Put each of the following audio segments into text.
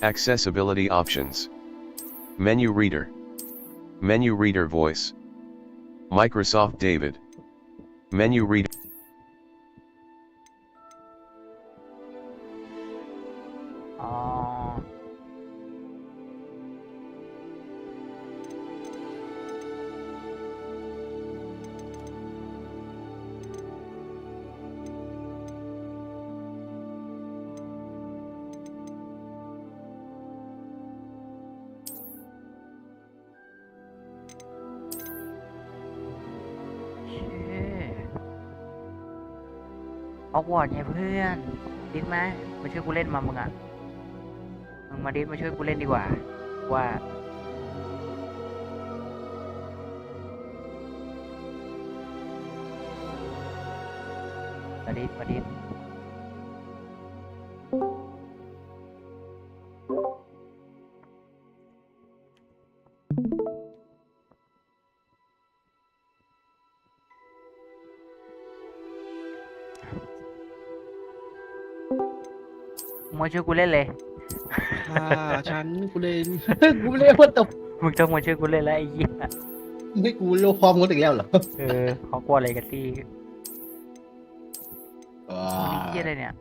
Accessibility options. Menu reader. Menu reader voice. Microsoft David. Menu reader. อ๋อฮอกวอตส์ไงเพื่อนดิสไหมมาช่วยกูเล่นมามึงอ่ะมึงมาดิสมาช่วยกูเล่นดีกว่าว่ามาดิสมาช่วยกูเล่นเลย ฉันกูเล่น กูเล่นว่าตบ มึงต้องมาช่วยกูเล่นแล้วไอ้เหี้ย ไม่กูโลพร้อมกันอีกแล้วเหรอ ฮอกวอตส์อะไรกันที่ อ๋อ นี่เหี้ยอะไรเนี่ย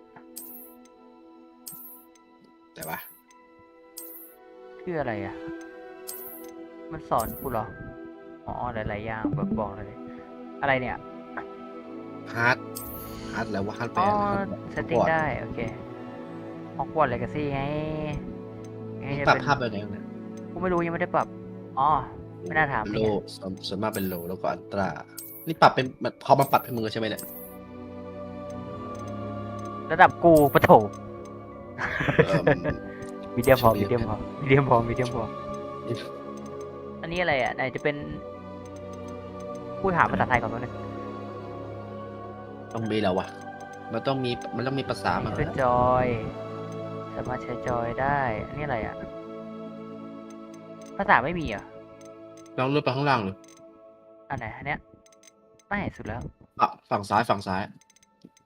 แต่ว่า ชื่ออะไรอ่ะมันสอนกูเหรออ๋อหลายๆอย่างแบบบอกเลยอะไรเนี่ย ฮาร์ดแล้วว่าฮาร์ดแปล อ๋อ นะ เซตติ้งได้โอเคฮอกวอตส์อะไรกันซี่ไง ปรับภาพไปไหนเนี่ย กูไม่รู้ยังไม่ได้ปรับอ๋อไม่น่าถาม โล เนี่ย ส่วนมากเป็นโลแล้วก็อัลตร้านี่ปรับเป็นพอมาปรับให้มึงใช่ไหมเนี่ย ระดับกูปะโถ เอิ่ม มีเดียมพออันนี้อะไรอ่ะไหนจะเป็นพูดถามภาษาไทยก่อนมั้งเนี่ย ต้องมีแล้ววะมันต้องมีภาษามา เป็นจอยสามารถใช้จอยได้อันนี้อะไรอ่ะภาษาไม่มีอ่ะ ลองเลื่อนไปข้างล่างเลย อันไหนอันเนี้ยไม่เห็นสุดแล้ว อ่ะฝั่งซ้าย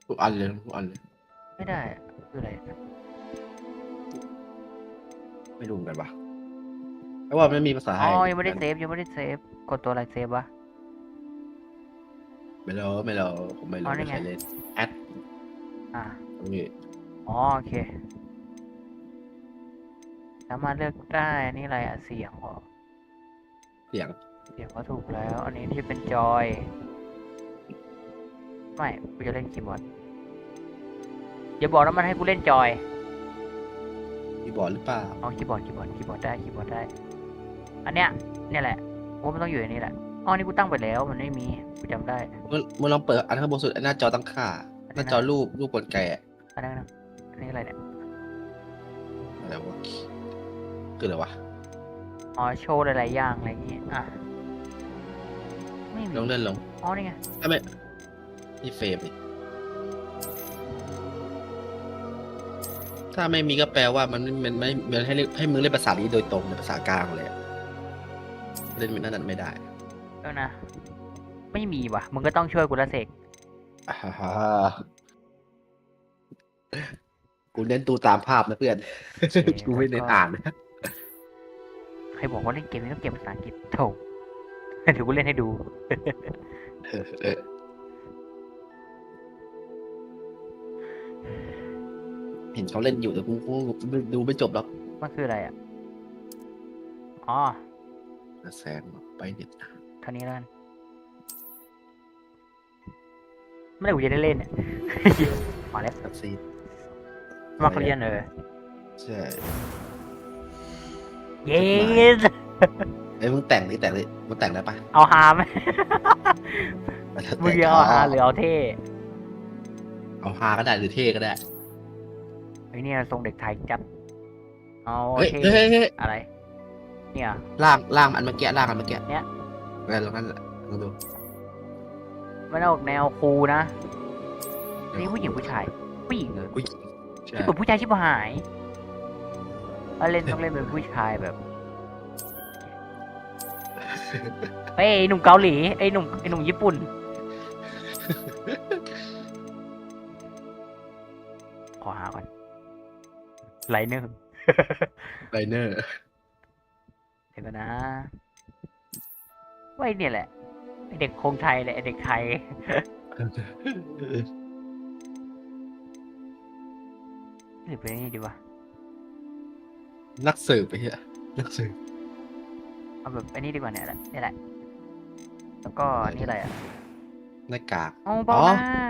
ทุกอันเลยไม่ได้อะคืออะไร ไม่รู้เหมือนกันปะเพราะว่าไม่มีภาษา อ๋ ให้ อยังไม่ได้เซฟกดตัวอะไรเซฟวะ ไม่รู้ผมไม่ อ๋ รู้ อนี่ ไม่ ไง เคยเล่นแอด อ่า ตรงนี้ อ๋อโอเคสามารถเลือกได้อันนี้อะไรอ่ะเสียงเหรอ เสียง เสียงก็ถูกแล้ว อันนี้ที่เป็นจอย ไม่กูจะเล่นคีย์บอร์ดอย่าบอกนะมันให้กูเล่นจอย คีย์บอร์ดหรือเปล่า อ๋อคีย์บอร์ดได้อันเนี้ยเนี่ยแหละว่ามันต้องอยู่ในนี้แหละอ๋อนี่กูตั้งไปแล้วมันไม่มีกูจำได้ มึงลองเปิดอันข้างบนสุดหน้าจอตั้งค่าหน้าจอรูปกลไกอะ อันนั้นนะอันนี้อะไรเนี่ย อะไรวะคืออะไรวะ อ๋อโชว์หลายๆอย่างอะไรอย่างงี้อ่ะไม่มี ลองเลื่อนลง อ๋อนี่ไง ถ้าไม่นี่เฟรมนี่ถ้าไม่มีก็แปลว่ามันไม่ให้มึงเล่นภาษานี้โดยตรงในภาษากลางเลยอะเล่นนั่นไม่ได้ นะไม่มีว่ะมึงก็ต้องช่วยกูละเสก อ่าฮ่ากูเล่นตูตามภาพนะเพื่อน กูไม่เน้นอ่านนะ ใครบอกว่าเล่นเกมนี้ต้องเก็บภาษาอังกฤษโถ เดี๋ยวกูเล่นให้ดู เห็นเขาเล่นอยู่แต่กูดูไม่จบหรอก มันคืออะไรอ่ะอ๋อ แซงไปเน็ต เท่านี้แล้วกันไม่ได้กูจะได้เล่นเนี่ย มาแล้ว สักซี มาเรียนใช่ เย้ เอ้ยมึงแต่งดิมึงแต่งได้ปะ เอาฮาไหมมึงจะเอาฮาหรือเอาเท่ เอาฮาก็ได้หรือเท่ก็ได้ ไอ้เนี่ยทรงเด็กไทยจัดเอา เฮ้ย เท่ เฮ้ย อะไร เนี่ย ล่างอันเมื่อกี้ เนี่ย อะไรตรงนั้นแหละลองดู มันออกแนวคูลนะนี่ผู้หญิงผู้ชายผู้หญิงเหรอ อุ้ยใช่ ที่เป็นผู้ชายชิบหายถ้าเล่นต้องเล่นเป็นผู้ชายแบบเฮ้ยไอ้หนุ่มเกาหลีไอ้หนุ่มญี่ปุ่นขอหาก่อนไลเนอร์ ไลเนอร์ เดี๋ยวก่อนนะไว้เนี่ยแหละไอเด็กคงไทยแหละไอเด็กไทยหรือไปนี่ดีวะ นักสืบไปเฮียนักสืบ เอาแบบไอ้นี่ดีกว่าเนี่ยแหละนี่แหละแล้วก็นี่อะไรอ่ะ หน้ากาก อ๋อเบ้าหน้า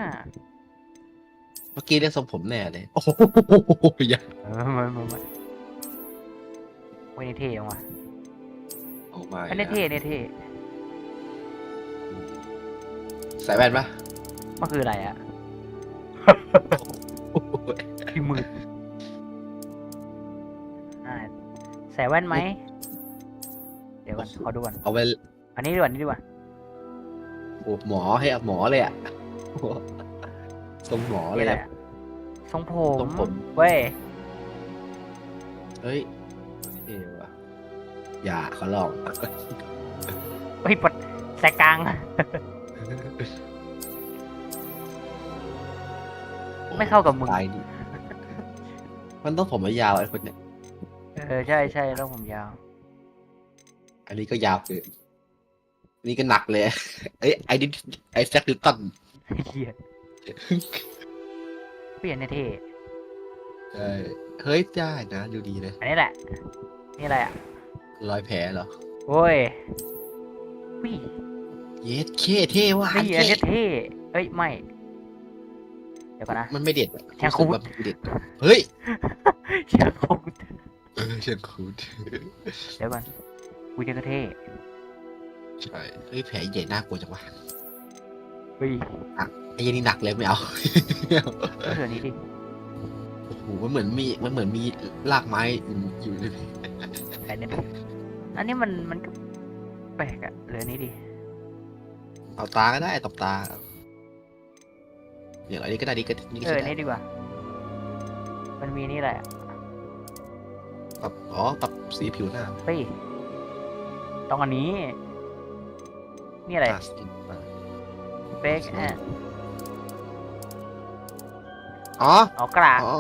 เมื่อกี้เรียกทรงผมแน่เลยโอ้โหอย่า ไม่ไว้ในเท่ออกมา ออกมา ไอ้ในเท่ในเท่ ใส่แว่นปะ มันคืออะไรอ่ะพี่มืดใส่แว่นไหมเดี๋ยวก่อนขอดูก่อน เอาไว้ อันนี้ดีกว่านี่ดีกว่า โอ้หมอให้หมอเลยอ่ะทรงหมอเล นี่ ย อะไร อะ อะทรงผ ทรงผม เว้ย เฮ้ยเท่ว่ะอย่าเขาลอง เฮ้ยปดแสกกลาง ไม่เข้ากับมึง ตายดิมันต้องผมยาวไอ้คนเนี่ย ใช่ใช่แล้วผมยาว อันนี้ก็ยาวเกินอันนี้ก็หนักเลยเอ้ยไอ้แซคนิวตัน เฮียเปลี่ยนในเท่ เฮ้ยได้นะดูดีเลย อันนี้แหละ นี่อะไรอ่ะ รอยแผลเหรอ โอ้ยวิ เยสเท่ว่ะ นี่อันนี้เท่เอ้ยไม่เดี๋ยวก่อนนะ มันไม่เด็ดอะ แชงคูด รู้สึกแบบไม่เด็ดเฮ้ย เชียร์คง เชียงคูด เดี๋ยวก่อนกูจะกระเท่ ใช่เฮ้ยแผลใหญ่น่ากลัวจังวะ เฮ้ย ไอ้ยันนี่หนักเลยไม่เอา ก็เหลือนี้ดิ โอ้โหมันเหมือนมีรากไม้อยู่เลย แผ่นนี้ดิอันนี้มันก็แปลกอะเหลือนี้ดิ เอาตาก็ได้ตบตาอย่างไรนี่ก็ได้นี่ก็ใช้ได้ นี่ดีกว่า มันมีนี่แหละ ปรับสีผิวหน้า เฮ้ยต้องอันนี้ นี่อะไร สกิน เฟกแอน อ๋อ อ๋อกระดาษ อ๋อ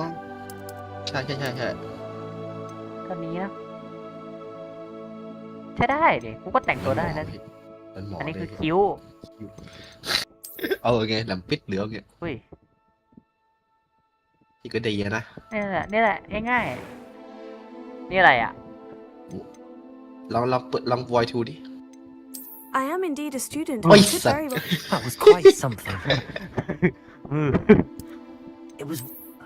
ใช่ก็นี้นะใช้ได้ดิกูก็แต่งตัวได้นะดิ มันหมอ อันนี้ เล คื ย อคิ้ว เอาไงลำปิดเหลืองเนี่ย เฮ้ย ที่ก็ดีนะ นี่แหละง่ายๆนี่อะไรอ่ะ ลองเปิดลอง void to ดิ I am indeed a student. Oi, I should sir. very well. That was quite something. It was.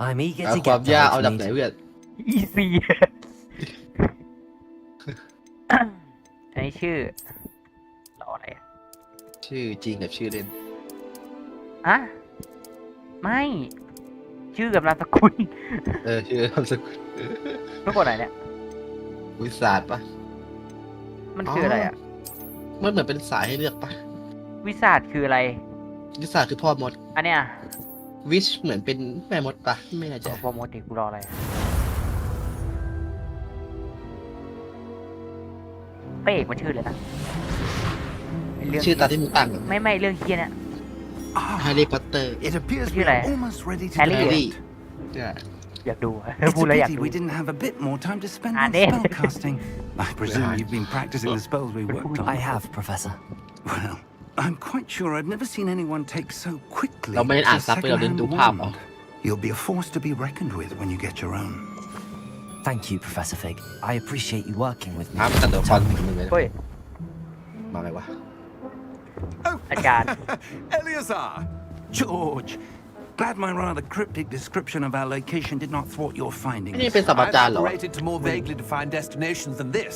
I'm eager เอา to ความ get ยาก to เอาดับ it. ไหนเพื่อน อีซีอันนี้ชื่อรออะไรอ่ะ ชื่อจริงกับชื่อเล่น อะไม่ ชื่อกับนามสกุล ชื่อนามสกุล ทุกคนไหนเนี่ย วิสาดปะ มันคืออะไรอ่ะ มันเหมือนเป็นสายให้เลือกปะ วิสาดคืออะไร วิสาดคือพ่อมด อันเนี้ย วิชเหมือนเป็นแม่มดปะไม่แน่ใจ โปรโมทดิกูรออะไรอะเป้เอกมันชื่อเลยนะไเรื่อง ชื่อตามที่มึงตั้ง ไม่เรื่องเคียเนี่ย แฮร์รี่พอตเตอร์ It appears What we do are you like? almost ready to Harry? Harry. depart. ใช่ อยากดูอะ It's พูด a แล้วอยาก pity ดู we didn't have a bit more time to spend Ah, on there. spellcasting. I presume you've been practicing the spells we worked I on. have, Professor. Well, I'm quite sure I've never seen anyone take so quickly เราไม่ได้อ่าน to ซับไปเราเดิน second-hand ดูภาพเอา wand. You'll be a force to be reckoned with when you get your own. Thank you, Professor Fig. I appreciate you working with me. น้ำตัดตัวคอนมึงเลย เฮ้ย มาไงวะ อาจารย์ Eleazar! George! Glad my rather cryptic description of our location did not thwart your ไม่ findings. นี่เป็นสัมอาจารย์เหรอ operated to more vaguely defined destinations than this.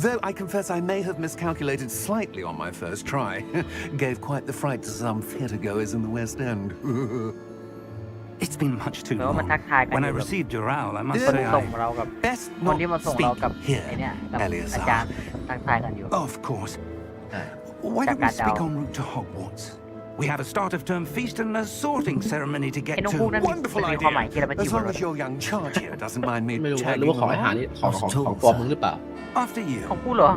Though I confess I may have miscalculated slightly on my first try. Gave quite the fright to some theatregoers in the West End. It's been much too แปลว่ามัน long. ทักทายกัน When อ I ยู่แบบ received your owl, I must คน say ส่ง I เรากับ best คน not ที่มาส่งเรา speak กับ here, ไอเนี่ยกับอาจาร Eleazar. ย์ทักทายกันอยู่ Of course. ใช่ Why don't we Jack speak Adele. en route to Hogwarts? We have a start of term feast and a sorting ceremony to ไอ้ get นกฮูกนั้น to. มี Wonderful มีความหมาย idea. ที่อะไรมันอยู่ As บน long รถ as your young charge here doesn't mind me ไม่รู้ว่า tagging รู้ว่าของอาหาร along. นี่ของปลอมมึงหรือเปล่า After you. ของกูเหรอ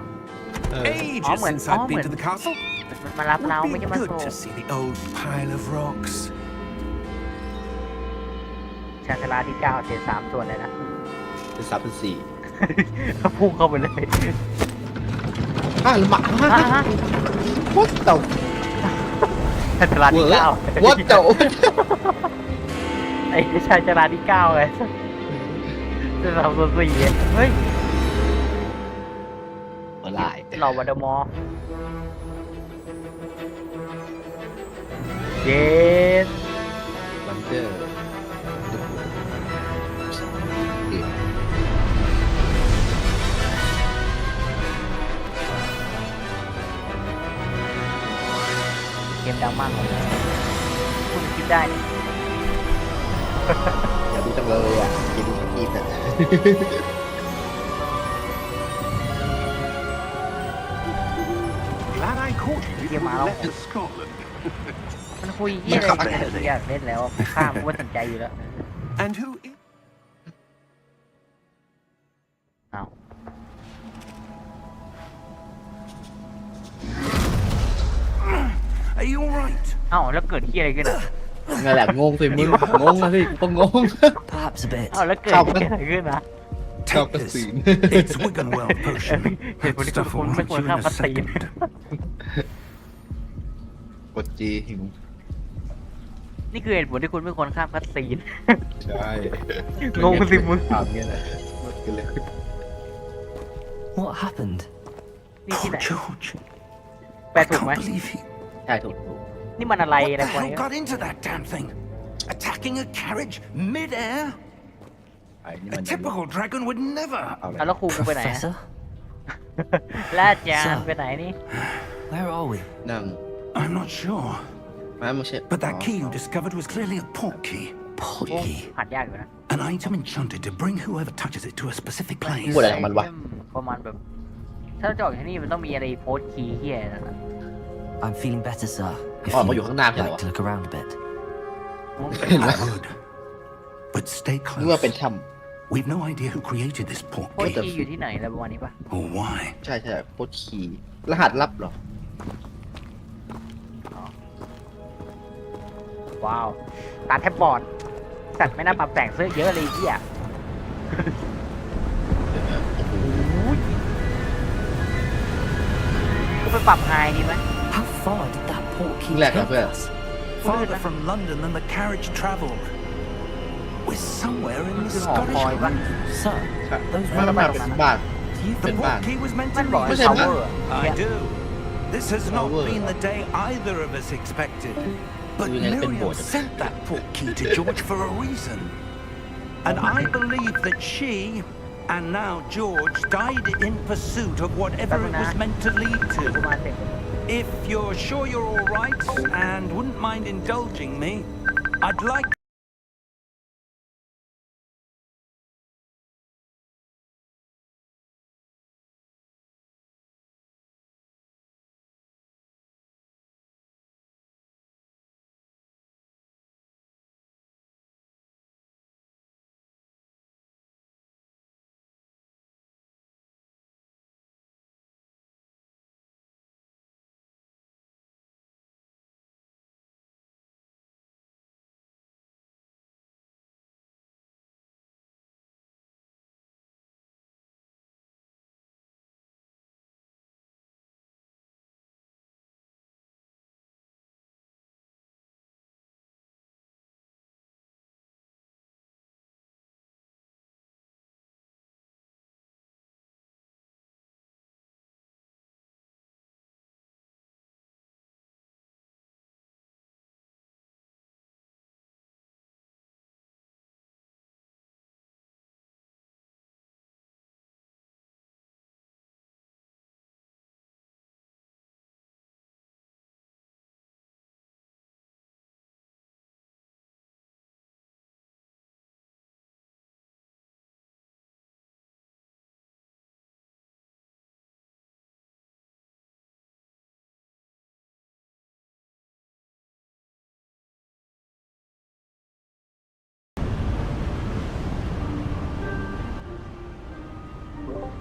Ages when- since I've been when- to the castle. มันมารับเรา Would ไม่ be ใช่มา good ส่ง to see the old pile of rocks. ชาชลาที่9เศษ3ส่วนเลยนะ เป็น3เป็น4 พุ่งเข้าไปเลย หมา What the จราที่ 9 What the ไอ้ชายจราที่ 9ไงจะทำตัว4เฮ้ย อะไร เราวัดมอเย็น บังเกอร์ เกมดังมากเลยคุณคิดได้เนี่ย อยากดูจังเลยอ่ะกินกินอ่ะ Glad I caught you before you left for Scotland. มันคุยเยี่ยอะไรกันอยากเล่นแล้วข้ามว่าสนใจอยู่แล้ว And who is... อ้าว Are you all right? อ้าวแล้วเกิดที่อะไรขึ้นอ่ะ นั่นแหละงงสิมึงงงอะสิก็งง Perhaps a bit. อ้าวแล้วเกิดที่อะไรขึ้นนะ Take this. It's Wiggenweld potion. เหตุผลที่ Stuff คุณ will ไม่ right ควร you ข้าม in คั a สซีน second. กดจีหิว นี่คือเหตุผลที่คุณไม่ควรข้ามคัสซีน ใช่ งงสิมึง ถามเงี้ยแหละกันเลย What happened? นี่ที่ไหน Oh, George. แปล I ถูกไหม can't believe he... ใช่ถูก นี่มันอะไร What อะไร the พวก hell นี้ got into that damn thing? Attacking a carriage mid-air? ไอ้นี่ A มัน typical dragon would never. เอาเลย เอาแล้วครูกูไปไหนอะ Professor? แล้วอาจารย์ไปไหนนี่ Where are we? นั่ง I'm not sure. ไม่ใช่ But that key you discovered was clearly a port key. โอ้ Portkey. หัดยากอยู่นะ An item enchanted to bring whoever touches it to a specific พู place. ดอะไรของมันวะ ประมาณแบบ ถ้าจะออกที่นี่มันต้องมีอะไรโพสต์คีย์เฮียนั่นน่ะ I'm feeling better, sir. If อ๋อมาอยู่ข้างหน้า you'd ใช่เหรอ like to look around a bit. I would. But stay นึกว่าเป็น close. ถ้ We've no idea who created this port โพสต์ key คีย์อยู่ที่ไหนอะไรประมาณนี้ปะ or why. ำใช่โคตรคีย์รหัสลับเหรอ ว้าวตาแทบบอดสัตว์ไม่น่าปรับแต่งเสื้อเยอะเลยเฮียก็ไปปรับไฮดีไหม How far did that portkey Lẹ hả, take Lẹ? us? Farther from London than the carriage travelled. We're somewhere in the This is Scottish Hong Kong, Isles. Sir, มัน those มัน roundabouts. เป็นบ้าน Do you The Bên think bạn. port key was meant มั to นบอก lead ให้ us ใช่ พาว ปะ เวอร์ I do. This has not Power. been the day either of us expected. But Tôi nghe tên Miriam buồn. sent that port key to George for a reason. And I believe that she, and now George, died in pursuit of whatever it was meant to lead กู to. มาเสร็จ If you're sure you're all right and wouldn't mind indulging me, I'd like...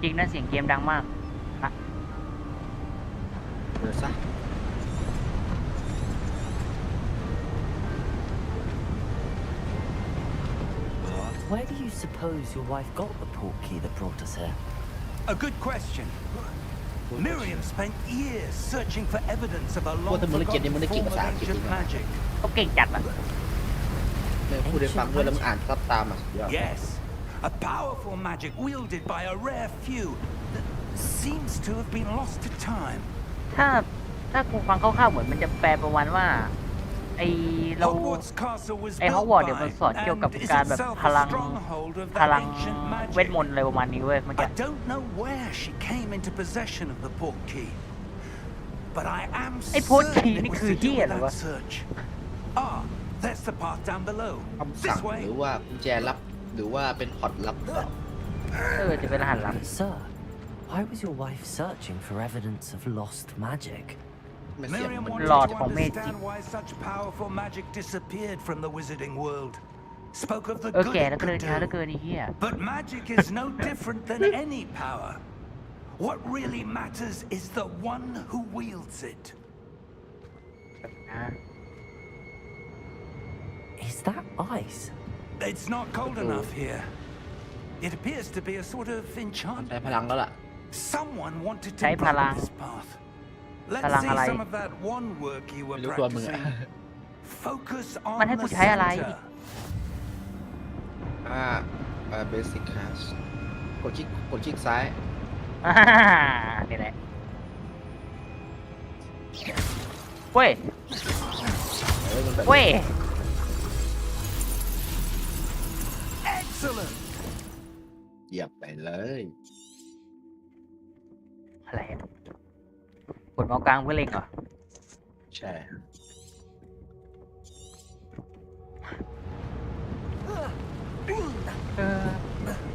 จริงนะเสียงเกมดังมาก เดี๋ยวซะ Where do you suppose your wife got the portkey that brought us here? A good question. Miriam spent years searching for evidence of a long พวกถ้ามึงเล่นเกมนี้ forgotten มึงได้เก่ง form ภา of ษาอังกฤษจริ ancient งๆ magic. เขาเก่งจัดอ่ะ ไม่พูดได้ฟังด้วยแล้วมึงอ่านซับตามอ่ะสุดยอด Yes, a powerful magic wielded by a rare few that seems to have been lost to time. ถ้ากูฟังคร่าวๆเหมือนมันจะแปลประมาณว่าไอเรา Hogwarts Castle was ไอ built ฮอกวอตส์ by เนี่ยมันสอนเกี่ยวกับ and is การแบบ itself พลัง a stronghold of พ that ลัง ancient เวท magic. มนต์อะไรประมาณนี้เว้ยเมื่อกี้ I don't know where she came into possession of the portkey, but I am ไอ้ certain portkey it นี่ was คือ to เหี้ do ย with เหรอ that วะ search. Ah, that's the path down below. คำสั่ง This way. หรือว่ากุญแจลับหรือว่าเป็นพอร์ตลับหรือเปล่า จะเป็นรหัสลับ Sir, why was your wife searching for evidence of lost magic? ไม่เสียง Miriam มัน wanted Lord to for magic. understand why such powerful magic disappeared from the wizarding world. Spoke of the แก่ good แล้ว it ก็เดิ could นช้าเหลือ do. เกินไอ้เหี้ย But magic is no different than any power. What really matters is the one who wields it. นะ Is that ice? It's not cold enough here. It appears to be a sort of ใช้ enchantment. พลังแล้วล่ะ Someone wanted toใช้พลัง break this path. พ Let's ลัง see อะไร some of that one work you ไม่ were รู้ตัวมึงอ่ะ practicing. Focus on มันให้ the กูใช้อะไร center. เบสิกคลาสกดคลิกซ้าย นี่แหละเว้ย มันแบบ เว้ย Excellent. เหยียบไปเลย อะไรอะกดเมาส์กลางเพื่อเล็งเหรอ ใช่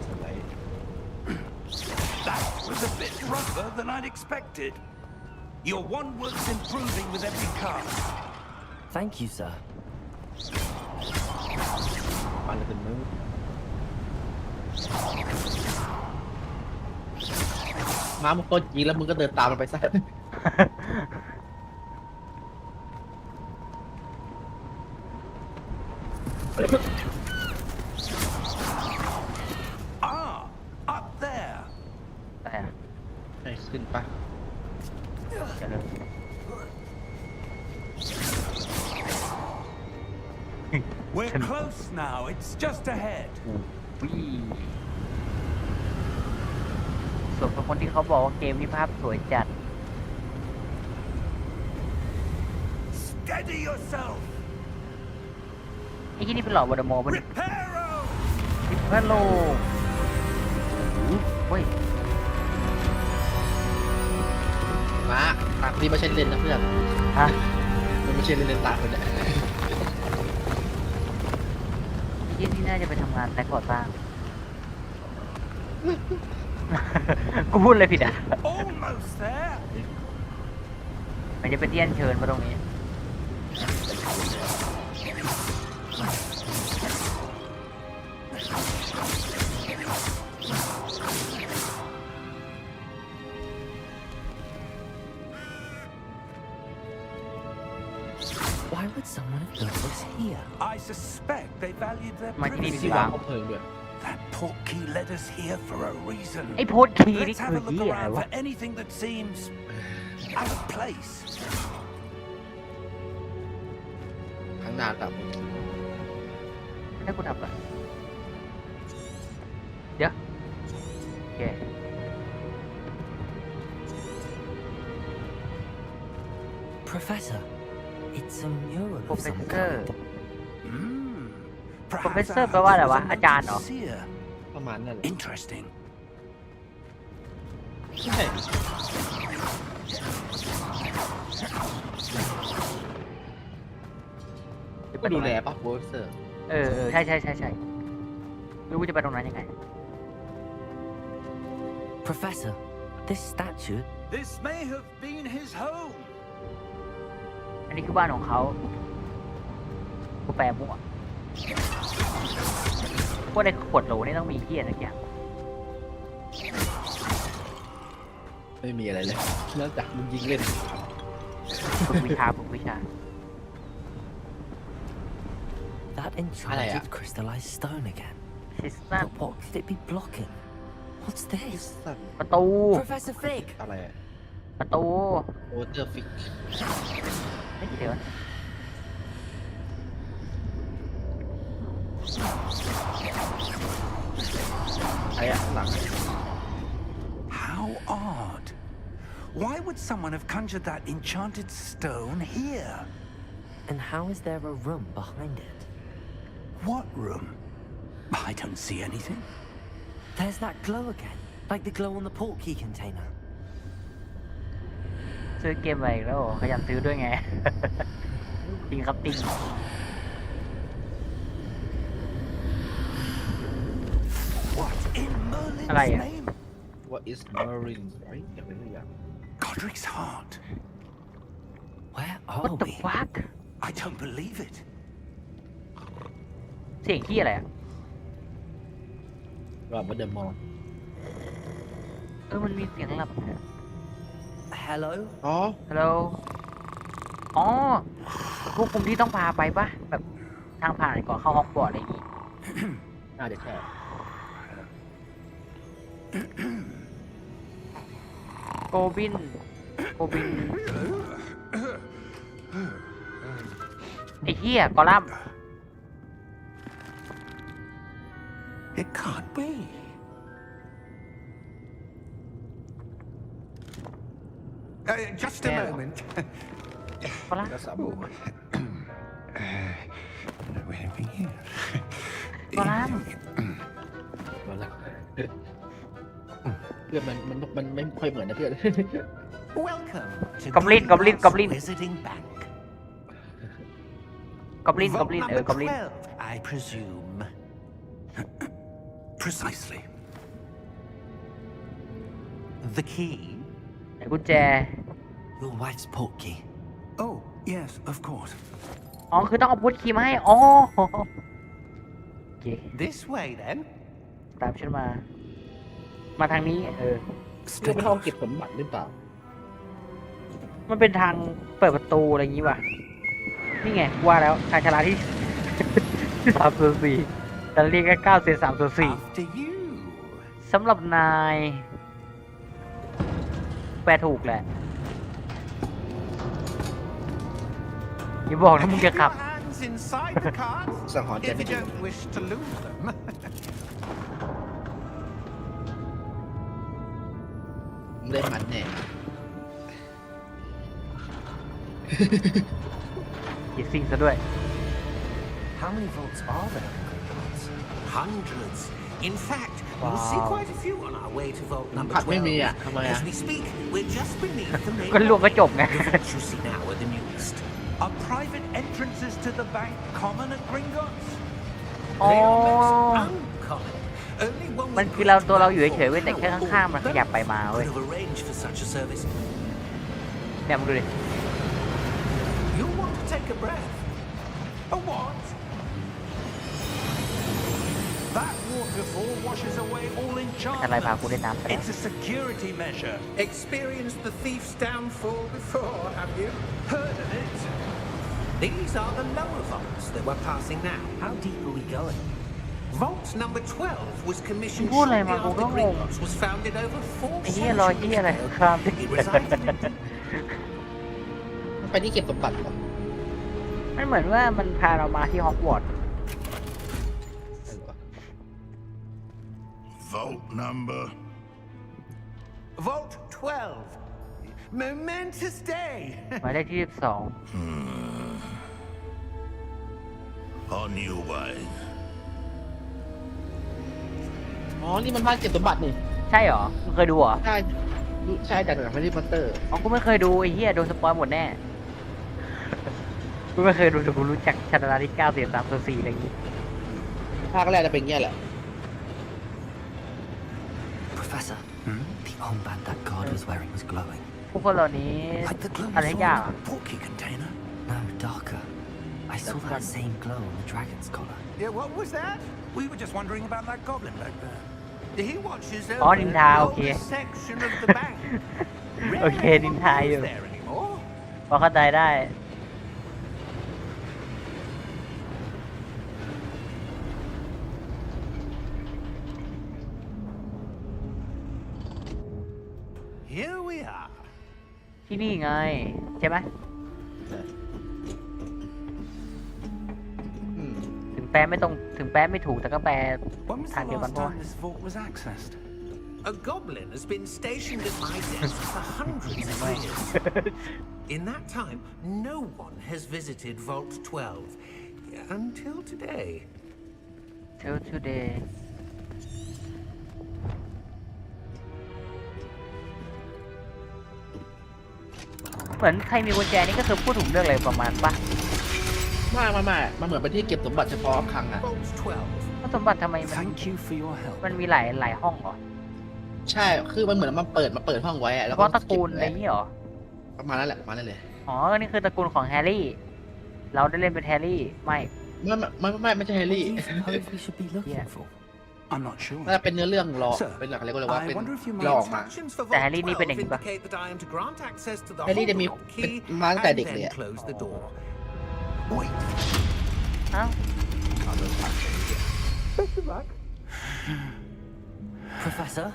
สไลด์ That was a bit rougher than I'd expected. Your one work's improving with every cast. Thank you, sir. ปันเป็นมือม้ามันก็จีแล้วมึงก็เดินตามมันไปซะ Ah, up there. แต่อะ ให้ขึ้นปะ เดี๋ยวเลย We're close now. It's just ahead. วิ่งส่วนคนที่เขาบอกว่าเกมนี้ภาพสวยจัด Steady yourself. ไอ้ที่นี่เป็นหลอดวอร์ดมอร์มัน Reparo. ดิพโลเฮ้ย ม้าตากนี่ไม่ใช่เล่นนะเพื่อน ฮะ มันไม่ใช่เล่นตากคนเนี่ย ไอ้ที่นี่น่าจะไปทำงานแต่ก่อสร้าง กูพูดเลยผิดอ่ะ Almost there. มันจะเป็นที่อัญเชิญมาตรงนี้ Why would someone have built this here? I suspect they valued their มาที่นี่ มี privacy. ที่วางคบเพลิงด้วย That portkey led us here for a reason. ไอ้โพสต์คีย์นี่ Let's คื have อ a look เหี้ยอะไร around วะ for anything that seems out of place. ข้างหน้ากับ ให้กูทำก่อนเดี๋ยวโอเค Professor, it's a mural of some Professor. kind. Hmm. Perhaps Professor our แปลว่าอะไร host วะ was a อาจารย์เหรอ seer. ประมาณนั่นแหละ Interesting. ใช่ ก็ดูแลปะโบสเซอร์ ใช่ไม่รู้จะไปตรงนั้นยังไง Professor, this statue. This may have been his home. อันนี้คือบ้านของเขากูแปลมั่วพวกในขวดโหลนี่ต้องมีเหี้ยอะไรอย่าง ไม่มีอะไรเลยนอกจากมึงยิงเล่น ฝึกวิชา That enchanted crystallized stone again. She's not But what could it be blocking? What's this? ประตู Professor Fig. อะไรอะ ประตู โอเตอร์ฟิก เฮ้ยเดี๋ยว ไอ้อะหลัง How odd. Why would someone have conjured that enchanted stone here? And how is there a room behind it? What room? I don't see anything. There's that glow again, like the glow on the portkey container. ซื้อเกมอะไรอีกแล้วขยันซื้อด้วยไง จริงครับจริง What in Merlin'sอะไรอะ name? What is Marine ไอ้อย่างนี้อย่าง Godric's heart. Where are What the we? fuck I don't believe it. เสียงที่อะไรอ่ะ รอบเดอะมอล มันมีเสียงหลับ Hello? อ๋อ ฮัลโหลอ๋อพวกคุมที่ต้องพาไปปะแบบทางผ่านก่อนเข้าฮอกวอตส์อะไรอย่างงี้ น่าจะใช่ โกบินไอ้เหี้ยกอลัมน์ It can't be. Just a Yeah. moment. กอลัมน์ ก็สาม Anything here? กอลัมน์ มาแล้วเพื่อนมันไม่ค่อยเหมือนนะเพื่อน Welcome to Goblin. Visiting Bank. กอบลิน Vault กอบลิน number กอบลิน 12, I presume. Precisely. The key? ไหนกุญแจ Your wife's portkey. Oh, yes, of course. อ๋อคือต้องเอาพุทคีย์มาให้อ๋อโอเค This way, then. ตามฉันมาทางนี้เพื่อนเป็นห้องเก็บสมบัติหรือเปล่า มันเป็นทางเปิดประตูอะไรอย่างงี้ว่ะนี่ไงว่าแล้วทางชลาที่ 3/4แต่เรียกแค่9 เศษ 3/4 After you. สำหรับนายแปลถูกแหละอย่าบอกนะมึงจะขับ Keep your hands inside the cart สังหรณ์ใจ if ไม่ you ดี don't wish to lose them. มึงได้มันแน่ อย่าซิ่งซะด้วย How many vaults are there in Hogwarts? Hundreds. In fact, we'll see Wow. quite a few on our way to vault number ผัดไม่มี 12. อ่ะทำไมอ่ะ As we speak, we're just beneath the main ก็ลวกกระจกไง The vaults you see now are the newest. Are private entrances to the bank common at Gringotts? อ๋อ They are most uncommon. Only one มัน with คือเรา great ตัวเราอยู่ wealth เฉยๆเว้ยแต่แค่ or ข้างๆมันขยับไปมาเว้ย could have arranged for such a service. เนี่ยมึงดูดิ You want to take a breath? A what? That waterfall washes away all อะไรพา enchantment. กูได้น้ำไปแล้ว It's a security measure. Experienced the thief's downfall before, have you? Heard of it? These are the lower vaults that we're passing now. How deep are we going? Vault number 12 was commissionedพูดอะไร shortly มากู after ก็งง Gringotts was founded over 4 ไอ้เหี้ยรอย centuries เหี้ยอะไร ago. ครับ It resided in ไปที่เก็บสมบัติเหรอ มันเหมือนว่ามันพาเรามาที่ฮอกวอตส์ Vault number. Vault 12. Momentous day. หมายเลขที่ On your way. อ๋อ นี่มันบ้านเก็บสมบัตินี่ 12 ใช่เหรอมึงเคยดูเหรอ ใช่ ใช่จากหนังแฮร์รี่พอตเตอร์ อ๋อกูไม่เคยดูไอ้เหี้ยโดนสปอยหมดแน่ กูไม่เคยดูแต่กูรู้จักชาตราที่9 เศษ 3/4อะไรอย่างงี้ ภาคแรกจะเป็นเงี้ยแหละ Professor, the armband that guard was wearing was glowing. ผู้คนเหล่านี้ Like the glow อะไร you อย่าง saw in the portkey container. No, darker. I saw that same glow on the dragon's collar. Yeah, what was that? We were just wondering about that goblin back there. He watches over Oh, the Ninja, okay. oldest section of the bank. โอเค นินทาอยู่ There anymore. พอเข้าใจได้ ม here we are. ที่นี่ไงใช่ไหม ถึงแปลไม่ตรงถึงแปลไม่ถูกแต่ก็แปล When was ทาง the เดียวกัน last เพราะ time this vault was accessed? A goblin has been stationed at my desk for hundreds of years. In that time, no one has visited Vault 12 until today. till today เหมือนใครมีกุญแจนี่ก็คือพูดถึงเรื่องอะไรประมาณปะ ไม่มันเหมือนเป็นที่เก็บสมบัติเฉพาะครั้งอ่ะ Vault 12. แล้วสมบัติทำไมมัน Thank you for your help. มันมีหลายห้องเหรอ ใช่คือมันเหมือนมันเปิดห้องไว้อะ เฉ แล้ว พาะตระกูลอะไรนี่เหรอ ประมาณนั้นแหละประมาณนั้นเลย อ๋อนี่คือตระกูลของแฮร์รี่ เราได้เล่นเป็นแฮร์รี่ ไม่ ไม่ใช่แฮร์รี่ What do you suppose we should be looking for? I'm not sure. น่าจะเป็นเนื้อเรื่องรอ Sir, เป็นอะไรก็เลยว่า I เป็น wonder if you ร might อออกมา Instructions forแต่ Vault แฮร์รี่นี่เป็นอย่าง 12 นี้ปะ indicate that I am to grant access to the แฮร์รี่จะมี Hogwarts key มาตั้งแต่ and เด็กเลย then อะ close the door. Wait. อ้าว Professor?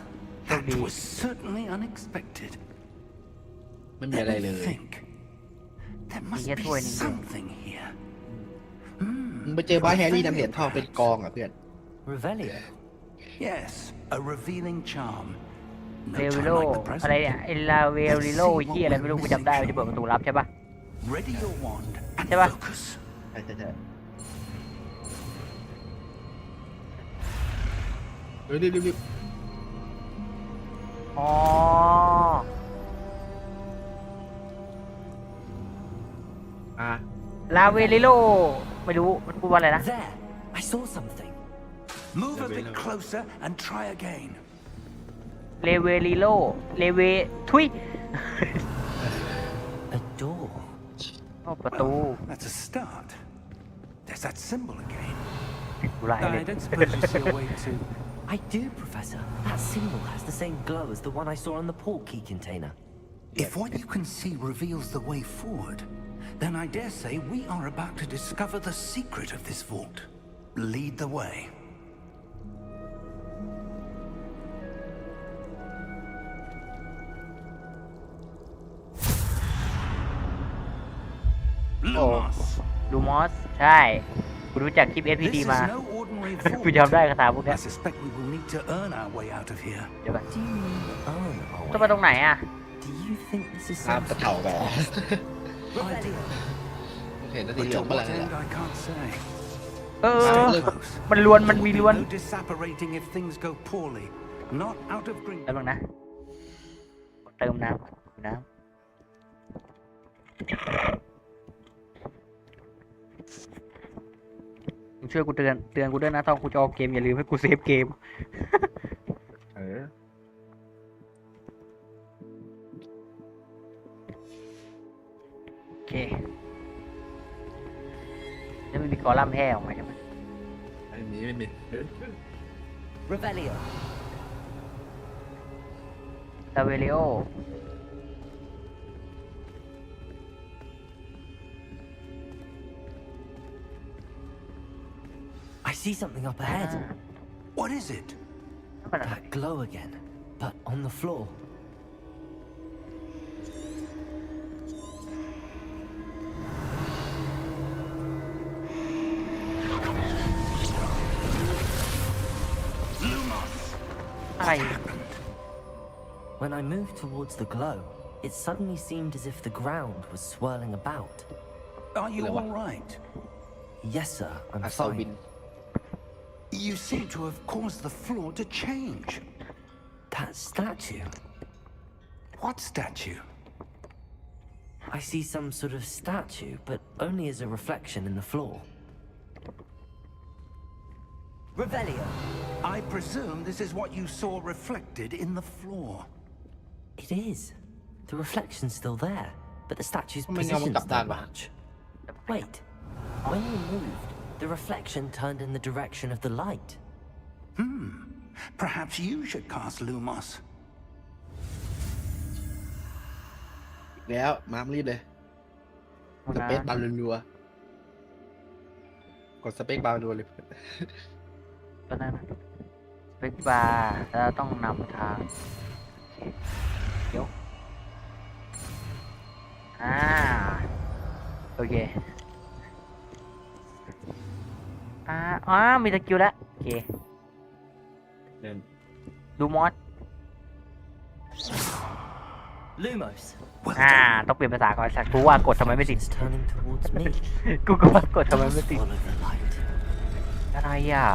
That was certainly unexpected. ไม่มีอะไรเลย Think. There must Yes, be when you- something here. มึงไปเจอบ้าแฮร์รี่นำเหรียญทองเป็นกองอ่ะเพื่อน Revelio? Yes, a revealing charm. เร No วิโล time like the อะไร present. เนี่ยเอลาเวลิโลที่อะไรไม่รู้กูจำได้มันจะเปิดประตูลับใช่ปะ Ready your wand and Thế ba? focus. ใช่รีบ อ๋อ อ่ะ ลาเวลิโลไม่รู้มันพูดว่าอะไรนะ There! I saw something. Move a bit closer and try again. เลเวลิโลเลเวทุย A door. โอ้ประตู Well, that's a start. There's that symbol again. กูไล่เลย I don't suppose you see a way to... I do, Professor. That symbol has the same glow as the one I saw on the portkey container. If what you can see reveals the way forward, then I dare say we are about to discover the secret of this vault. Lead the way. Lumos. ลูมอสใช่กูรู้จักคลิป This SPD is มา no ordinary กู vault. จำได้คาถาพวกเนี้ I ย suspect we will need to earn our way out of here. เดี๋ยวก่อน Do you mean earn our ต้องไป way? ตรงไหนอ่ะ Do you think this is ตาม some ตะเถ่าแบบ Revelio? เห็นนาที But เหลื to องเมื่อไหร่ what เนี่ย end I can't say. เออ Stay close. มันล้วนมัน There มี will be ล้วน no disapparating if things go poorly. Not out of green. แล้วบ้างนะเติมน้ำมึงช่วยกูเตือนกูด้วยนะตอนกูจะออกเกมอย่าลืมให้กูเซฟเกม โอเคแล้วมันมีกอลัมน์แห่ออกมาใช่ไหม ไม่มี Revelio. ลาเวลิโอ I see something up ahead. What is it? มันอะไร That glow again, but on the floor. Lumos. อะไร When I moved towards the glow, it suddenly seemed as if the ground was swirling about. Are you Hello. all right? Yes, sir, I'm อัศวิน fine. You seem to have caused the floor to change. That statue. What statue? I see some sort of statue, but only as a reflection in the floor. Revelio. I presume this is what you saw reflected in the floor. It is. The reflection's still there, but the statue's Oh my God, positions what the- don't match. Wait. When you moved, the reflection turned in the direction of the light. Perhaps you should cast Lumos. แล้วมารีบเลยสเปซบาร์รัวๆกดสเปซบาร์รัวเลย ก็นั่นสเปกบาร์แล้วต้องนำทางโอเค เดี๋ยวโอเคมีสกิลแล้วโอเค เดิน ดูมอส Lumos. ต้องเปลี่ยนภาษาก่อนสักกูว่ากดทำไมไม่ติด It's turning towards me. กูก็ว่ากดทำไมไม่ติด Follow the light. อะไรอ่ะ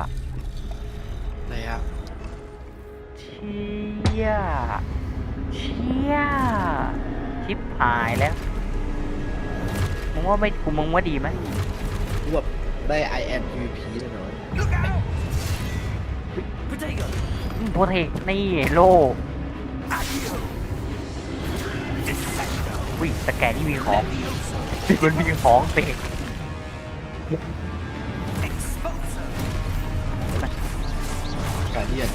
อะไรอะ เชี่ยชิปหายแล้วมึงว่าดีไหม กูแบบได้ I am PVP แล้วเนาะ Protego. โปรเทคนี่โลวิ่งตะแกรงนี่มีของมันมีของเตะ การเดียน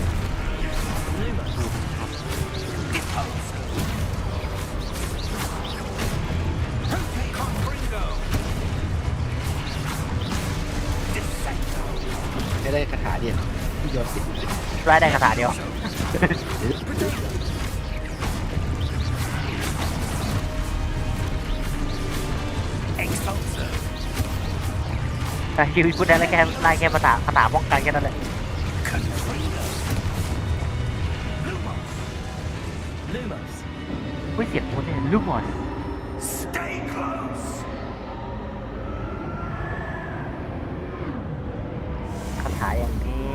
ไม่ได้คาถาเดียนที่โยนติด ได้คาถาเดียวชีวิตพูดได้แล้วแค่ภาษาคาถาป้องกันแค่นั้นแหละ Lumos. อุ้ยเสียงพูดได้ลูกบอล Stay close. คาถาอย่างนี้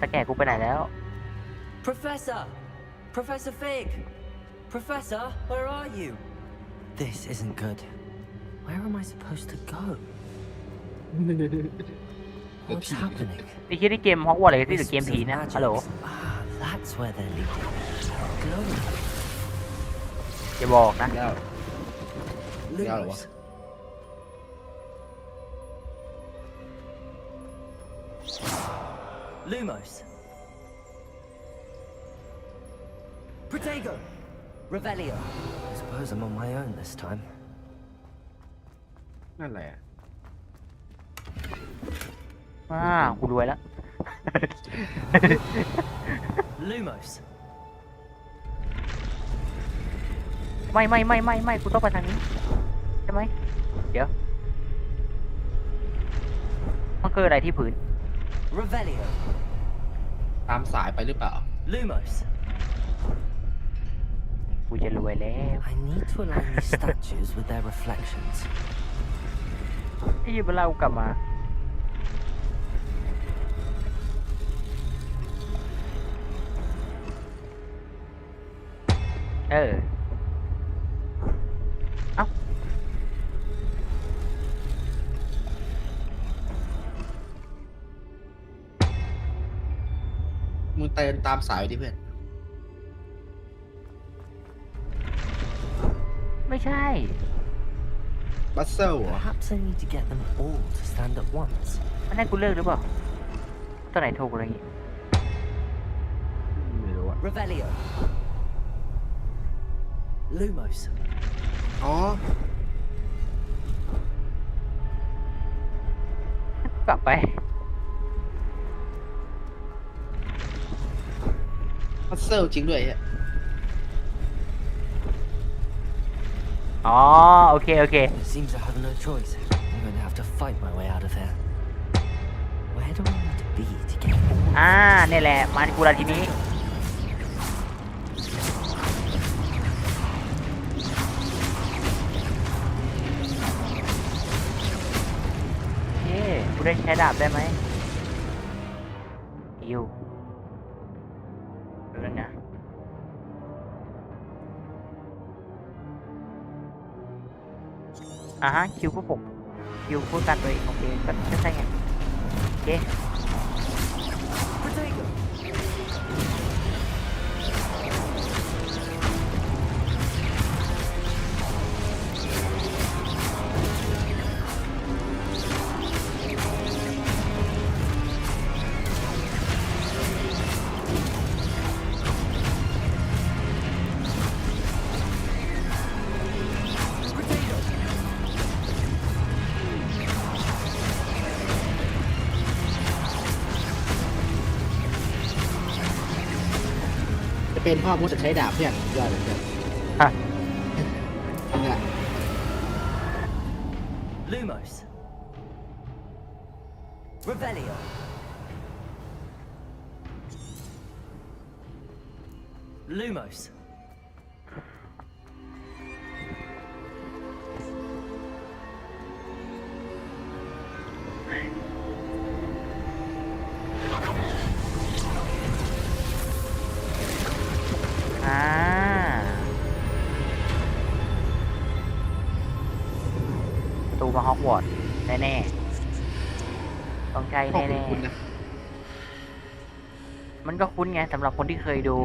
ตะแกรงกูไปไหนแล้ว Professor. Professor Fig. Professor, where are you? This isn't good. Where am I supposed to go? What's happening? ไอ้ที่นี่เกมฮอกวอตส์เลยที่หรือเกมผีนะฮัลโหล That's where they're leading. Glowing. อย่าบอกนะ แล้ว Lumos. Lumos. Protego. Revelio. I suppose I'm on my own this time. นั่นแหละ กูรวยแล้ว Lumos. ไม่กูต้องไปทางนี้ใช่ไหมเดี๋ยวมันคืออะไรที่ผืน Revelio. ตามสายไปหรือเปล่า Lumos. กูจะรวยแล้ว I need to align these statues with their reflections. ไอ้ยี่เวลากูกลับมาเอ้า มึงเตินตามสายดิเพื่อน ไม่ใช่ บัสเซิลเหรอ Perhaps I need to get them all to stand at once. มันให้กูเลิกหรือเปล่าตัวไหนถูกอะไรอย่างงี้ ไม่รู้อะ Revelio. Lumos. อ๋อ กลับไป บัสเซิลจริงด้วยฮะ อ๋อโอเค It seems I have no choice. I'm going to have to fight my way out of here. Where do I need to be to get all เนี่ยแหละมันกูละทีนี้กูได้ใช้ดาบได้ไหมอิวเรื่องนะคิวพวกผมคิวพูดกันตัวเองโอเคก็ใช่ไงโอเค Protego. เป็นพ่อมุดจะใช้ดาบเพื่อนยอดเลยเพื่อน ฮะ เนี่ย Lumos. Revelio. Lumos. อ่าประตูมาฮอกวอตส์แน่ๆต้องใช่ ขอบ แน่ คุณนะ ๆมันก็คุ้นไงสำหรับคนที่เคยดู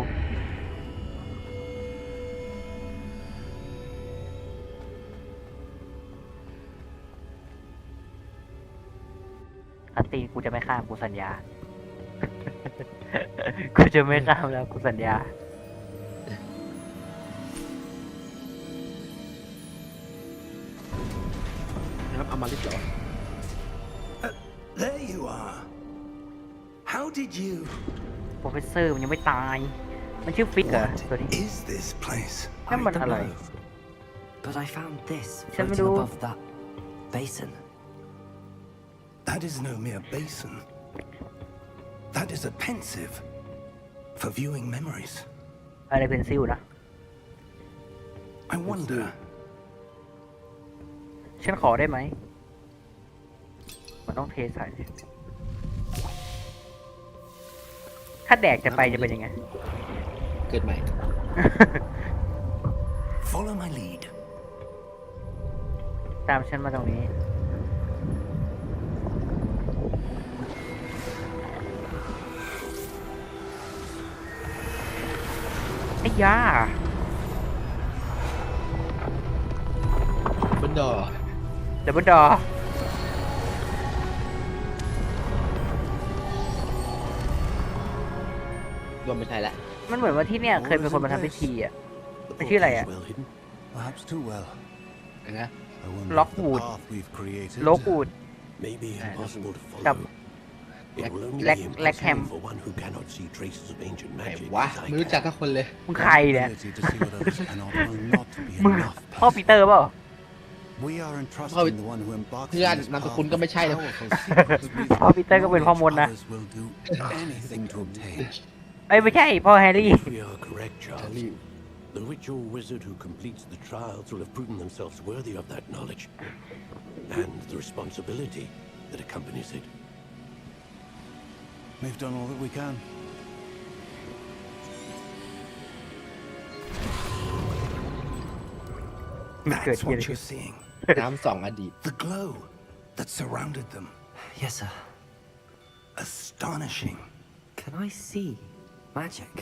คัตตีนกูจะไม่ข้ามกูสัญญา กูจะไม่ข้ามแล้วกูสัญญา นะครับเอามาลิบเหรอ There you are. How did you... โปรเฟสเซอร์มันยังไม่ตาย มันชื่อฟิกเหรอ What ตัวนี้ is this place? นั่นมันอะไร But I found this Shall we floating do- above that basin. That is no mere basin. That is a pensive for viewing memories. อะไรเพนซิลนะ I wonder... ฉันขอได้ไหม มันต้องเทใส่ ถ้าแดกจะไปจะเป็นยังไง เกิดใหม่ Follow my lead. ตามฉันมาตรงนี้ ไอ้ยา บนดอ เดี๋ยวบนดอ รวมไม่ใช่ละ มันเหมือนว่าที่เนี่ยเคยเป็นคนมาทำพิธีอ่ะ มันชื่ออะไรอ่ะ Perhaps too well. นะ I wonder if the Lockwood. path we've created โลกูด Maybe impossible to กับ follow. It will only Black- be Black Ham. impossible for one who cannot see traces of ancient ไหน magic วะ as I ไม่รู้จัก can. ทุกคนเลย มึงใครเนี่ย ability to see what others cannot will not be มึง enough. พ่อปีเตอร์เปล่า We are entrusting the one who embarks เพื่อน on this นามส path กุลก็ไม่ with ใช่นะ powerful secrets we've พ่อปีเตอร์ก็เป็นพ่อมดนะ others will do anything to obtain. เอ้ยไม่ใช่ พ่อแฮร์รี่ We are correct, Charles. The witch or wizard who completes the trials will have proven themselves worthy of that knowledge and the responsibility that accompanies it. We've done all that we can. That's what you're seeing. น้ำส่องอดีต The glow that surrounded them. Yes, sir. Astonishing. Can I see magic?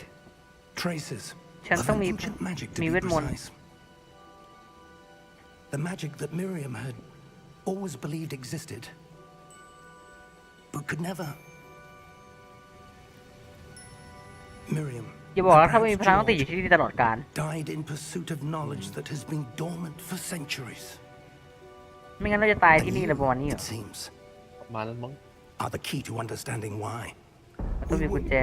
Traces ฉัน of ต้อง an มี ancient magic to มี be เวทมนต์ precise. The magic that Miriam had always believed existed, but could never. Miriam, อย่าบอกนะถ้าไม่มี perhaps พลังต้องติดอยู่ George, ที่นี่ตลอดกาล died in pursuit of knowledge that has been dormant for centuries. ไม่งั้นเราจะตายที่ And นี่ you, เลยประมาณนี้เหรอ it seems, ประมาณนั้นมั้ง are the key to understanding why. มันต้องมีกุญแจ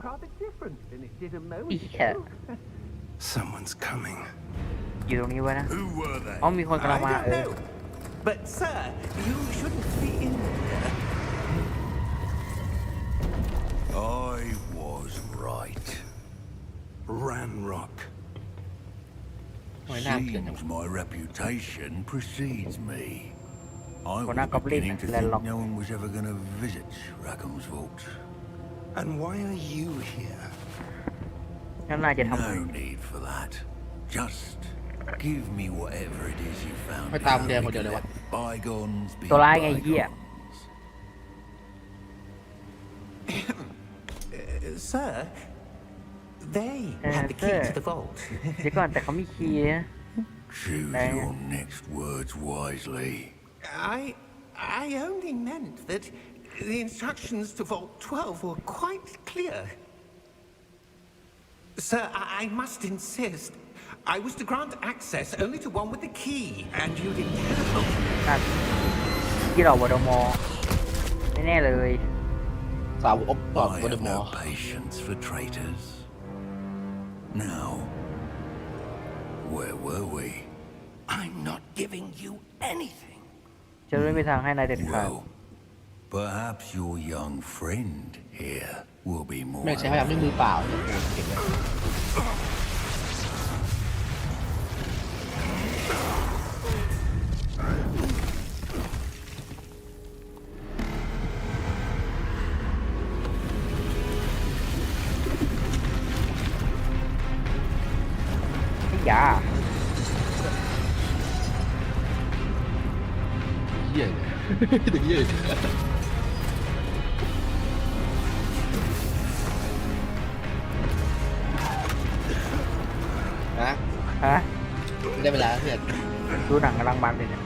Rather different than it did a อี moment แค่ Someone's coming. อยู่ตรงนี้ไว้นะ Who were they? อ๋อมีคนกำลัง I มา don't know. But, sir, you shouldn't be in here. I was right. Ranrock. Why not? Seems my reputation precedes me. I We're not was beginning to think Landlocked. no one was ever going to visit Rackham's vault. And why are you here? นั่นน่าจะทำ No need for that. Just give me whatever it is you found. ไปตาม here. แดง We คนเดียว can เลยวะ let bygones be ตัวร้ายไงไอ้เหี้ย bygones. Sir, they had the key to the vault. เดี๋ยวก่อนแต่เขามีคีย์นะ Choose Dang. your next words wisely. I only meant that the instructions to Vault 12 were quite clear. Sir, I must insist. I was to grant access only to one with the key, and you didn't help. นั่นที่เราวอดมอแน่ๆเลย สาวอบกอด I วอ have ดมอ no patience for traitors. Now, where were we? I'm not giving you anything. จะไม่มีทางให้นายเด็ดขาด Well, perhaps your young friend here will be more. ไม่ใช่พยายามด้วยมือเปล่าเนี่ยเก่งเลยยา เหี้ยถึงเหี้ยนะ ฮะ ได้เวลาเพื่อน ดูหนังกำลังมันเลยเนี่ย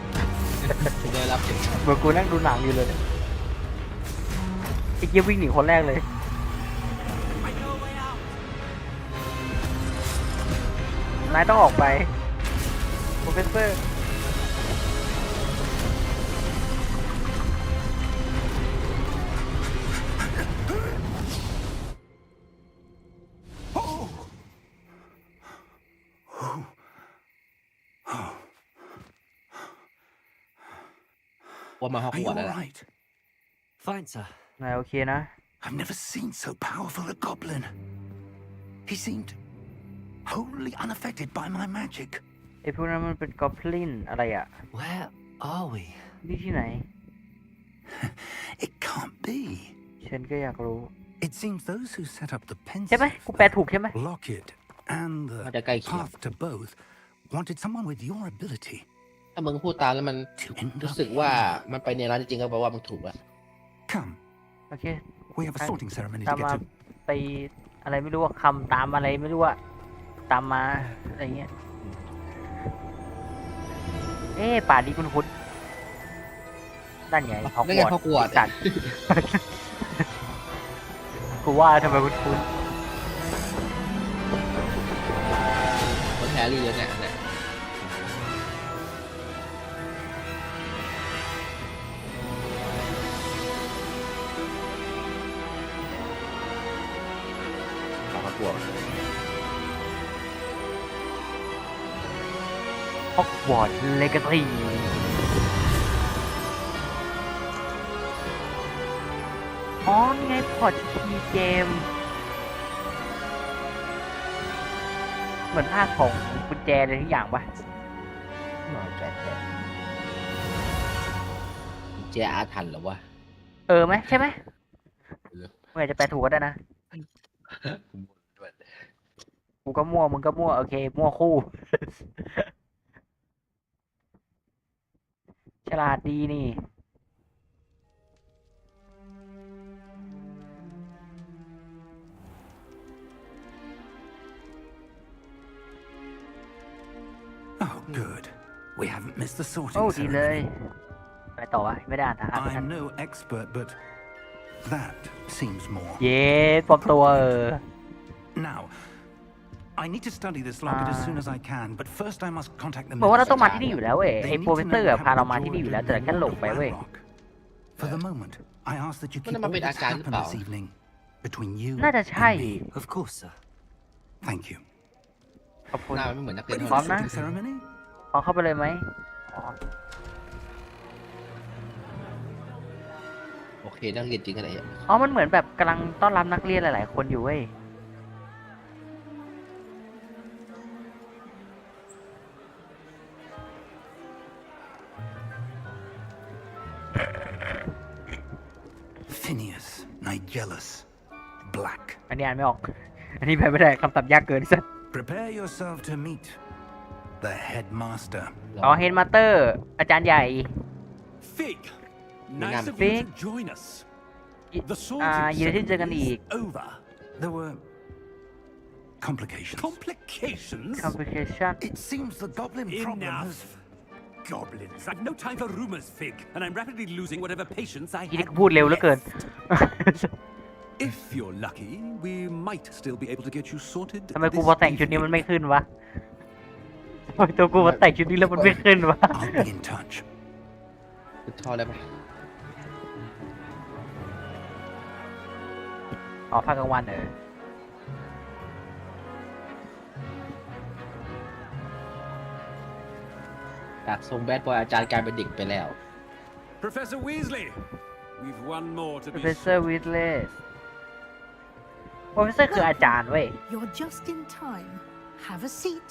ผมได้รับเสียง เหมือนกูนั่งดูหนังอยู่เลยเนี่ยไอ้เกียวิ่งหนีคนแรกเลยนายต้องออกไปโปรเฟสเซอร์ว่ามาฮอก Are ว you อตส์ all แล้ว right? Fine, sir. นายโอเคนะ I've never seen so powerful a goblin. He seemed wholly unaffected by my magic. ไอ้พวกนั้นมันเป็นกอบลินอะไรอ่ะ Where are we? นี่ที่ไหน It can't be. ฉันก็อยากรู้ It seems those who set up the ใช่ไหม pensive, กูแปลถูกใช่ไหม locket, and มัน the จะใกล้เคียง path to both wanted someone with your ability ถ้ามึงพูดตามแล้วมัน to end รู้ up สึกว่า here. มันไปในร้านจริงๆก็แปลว่ามึงถูกแล้ว Come, โอเค we have a sorting ceremony ตาม to มา get to. ไปอะไรไม่รู้ว่าคำตามอะไรไม่รู้ว่าตามมาอะไรเงี้ยป่านี้คุณคุ้นนั่นไงฮอก นั่น ว ไง อต ฮอกวอตส์ สัตว์ กูว่าทำไมคุณคุ้น คนแฮร์รี่เลยเนี่ยฮอกวอตส์ ฮอกวอตส์เลกาซีอ๋อนี่ไงพอร์ตคีย์เกมเหมือนภาคของกุญแจเลยทุกอย่างปะ เจอาทันเหรอวะ ไหมใช่ไหมเมื่อจะแปลถูกก็ได้นะ กูก็มั่วมึงก็มั่วโอเคมั่วคู่ ฉลาดดีนี่ Oh, good. We haven't missed the โอ้ sorting ดีเลย ceremony. ไปต่อวะไม่ได้อ่านทหาร I'm no expert, but that seems more. เย้ปลอมตัว Now, I need to study this locket as soon as I can, but first I must contact the เหมือนว่าเรา minister. ต้องมาที่นี่อยู่แล้วเว้ย They ไอ้ need โปร to เฟส know เซอร์ what พาเรา happened มา to ที่นี่อยู่ George แล้วแต่ and แค่หลง Lord ไปเว้ย Blackrock. For the moment, I ask that you keep Ano naman all that's pinaasahan happened pa this ako? evening between you น่าจะ and ใช่ me. Of course, sir. Thank you. ขอบคุณ หน้ามันไม่เหมือนนักเรียน Ready พร้อ for ม the นะ sorting ceremony? ขอเข้าไปเลยไหมอ๋อ โอเคนักเรียนจริงกันไหน อ๋อมันเหมือนแบบกำลังต้อนรับนักเรียนหลายๆคนอยู่เว้ย Phineas, Nigellus, Black. อันนี้อ่านไม่ออก อันนี้แปลไม่ได้คำศัพท์ยากเกินสัส Prepare yourself to meet the headmaster. อ๋อเฮดมาสเตอร์อาจารย์ใหญ่ Fig, nice of Fig. you to join us. The ยินดีที่ sorting เจอกันอีก ceremony is over. There were complications. Complications? complication It seems the goblin problem has... Enough. Goblins. I've no time for rumors, Fig, and I'm rapidly losing whatever patience I ทีนี้ had กูพูดเร็วเหลือเกิน If you're lucky, we might still be able to get you sorted ทำไมกู this พอแต่งชุดนี้ evening. มันไม่ขึ้นวะทำไมตัวกูพอแต่งชุดนี้แล้วมันไม่ขึ้นวะ I'll be in touch. คือทอได้ไหม อ๋อภาคกลางวัน จากทรงแบดบอยอาจารย์กลายเป็นเด็กไปแล้ว Professor Weasley, we've one more to be Professor Weasley Professor คืออาจารย์เว้ย You're just in time. Have a seat.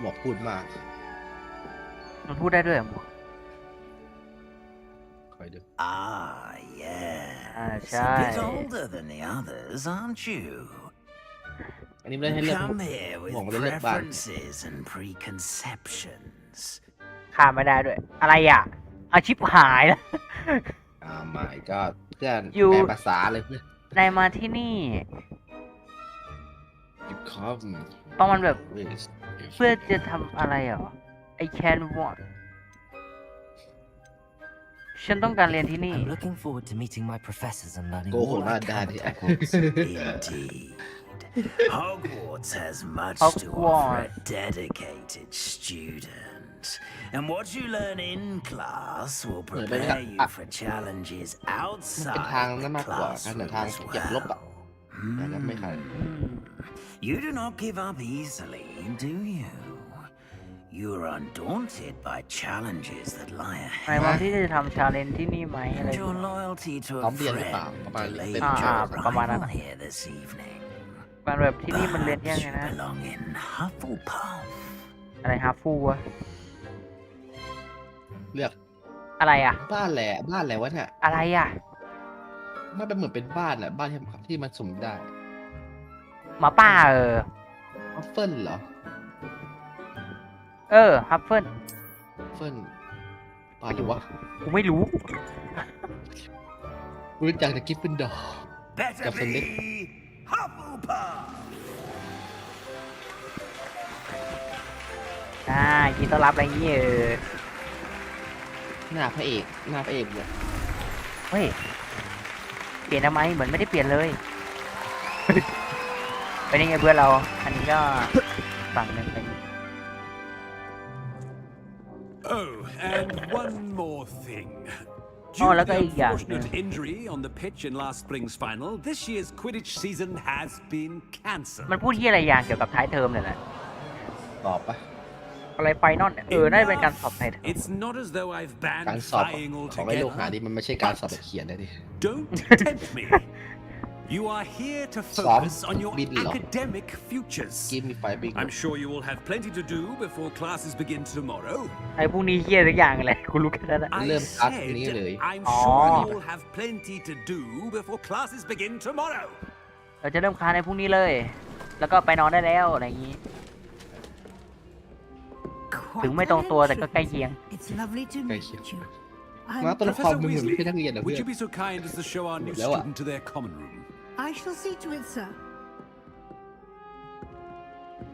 บอกพูดมาก มันพูดได้ด้วยเหรอหมอ คอยดู Ah, yes. shy. A bit older than the others, aren't you? อันนี้ไม่ได้ให้เลือก Come here with บอกไม่ได้เลือกบ้าน preferences and preconceptions. ข้ามไม่ได้ด้วย อะไรอ่ะอาชิบหายแล้ว ไม่ก็เพื่อน อยู่ แปลภาษาเลยเพื่อน นายมาที่นี่ You come ต้องมันแบบ with เพื่อจะทำอะไรเหรอ I can want ฉันต้องการเรียนที่นี่ I'm looking forward to meeting my professors and learning โกห more กหน้า like ด้าน Hogwarts. ที่ Indeed. Hogwarts has much to offer Hogwarts. a dedicated student. And what you learn in class will prepare you for challenges มันเป็นทาง outside นั้น the มากกว่าการ classroom เดินทาง as เก็บลบ well. แต่ก็ไม่ขาด You do not give up easily, do you? You are undaunted by challenges that lie นาย ahead. มาที่จะทำชาเลนจ์ที่นี่ไหมอะไร And your loyalty to a Không biết là friend bảo, các bạn delayed biết your các bạn arrival ạ. here this evening. มันแบบที่นี่มันเรียนยาก Perhaps ไง you นะ belong in Hufflepuff. อะไรฮาฟูวะ เลือก อะไรอ่ะ บ้านแหละบ้านแหละวะเนี่ย อะไรอ่ะ มันเป็นเหมือนเป็นบ้านแหละบ้านที่มันสุ่มได้ หมาป่าฮัฟเฟิลเหรอ ฮับเฟิล เฟิลป่าหรือวะ กูไม่รู้ กูรู้จักแต่กิฟฟินดอร์ Better Gặp phần đích. be Hufflepuff. ยินต้อนรับอะไรอย่างเงี้ย หน้าพระเอกเนี่ย เฮ้ย เปลี่ยนทำไม เหมือนไม่ได้เปลี่ยนเลย เป็นยังไงเพื่อนเรา อันนี้ก็ฝั่งหนึ่งเป็น Oh, and one more thing. Oh, Due to look the at that. unfortunate injury on the pitch in last spring's final, this year's Quidditch season has been cancelled. มันพูดที่อะไรอย่างเกี่ยวกับท้ายเทอมเนี่ยแหละ ตอบปะ อะไรไฟนอลเนี่ยน่าจะเป็นการสอบท้ายเทอม It's not as though I've การ banned สอบ flying ของไอ้โลกหา altogether. นี่มันไม่ใช่การสอบแบบเขียนนะดิ Don't tempt me. You are here to Some focus on your bit long. academic futures. Give me 5 big I'm sure you will have plenty to do before classes begin tomorrow. ไอ้พวกนี้เฮี้ยทุกอย่างเลยกูรู้แค่นั้นแหละ I Lim cắt said ní lời. I'm Ồ. sure you will have plenty to do before classes begin tomorrow. เราจะเริ่มคลาสในพรุ่งนี้เลย แล้วก็ไปนอนได้แล้วอะไรอย่างงี้ ถึงไม่ตรงตัวแต่ก็ใกล้เคียง It's lovely to meet you. มาตัวละคร Professor มึงเหมือนไม่ Weasley, ใช่นักเรียนนะ would เพื่อน you be so kind as to show our new Đâu ạ? student to their common room? I shall see to it, sir.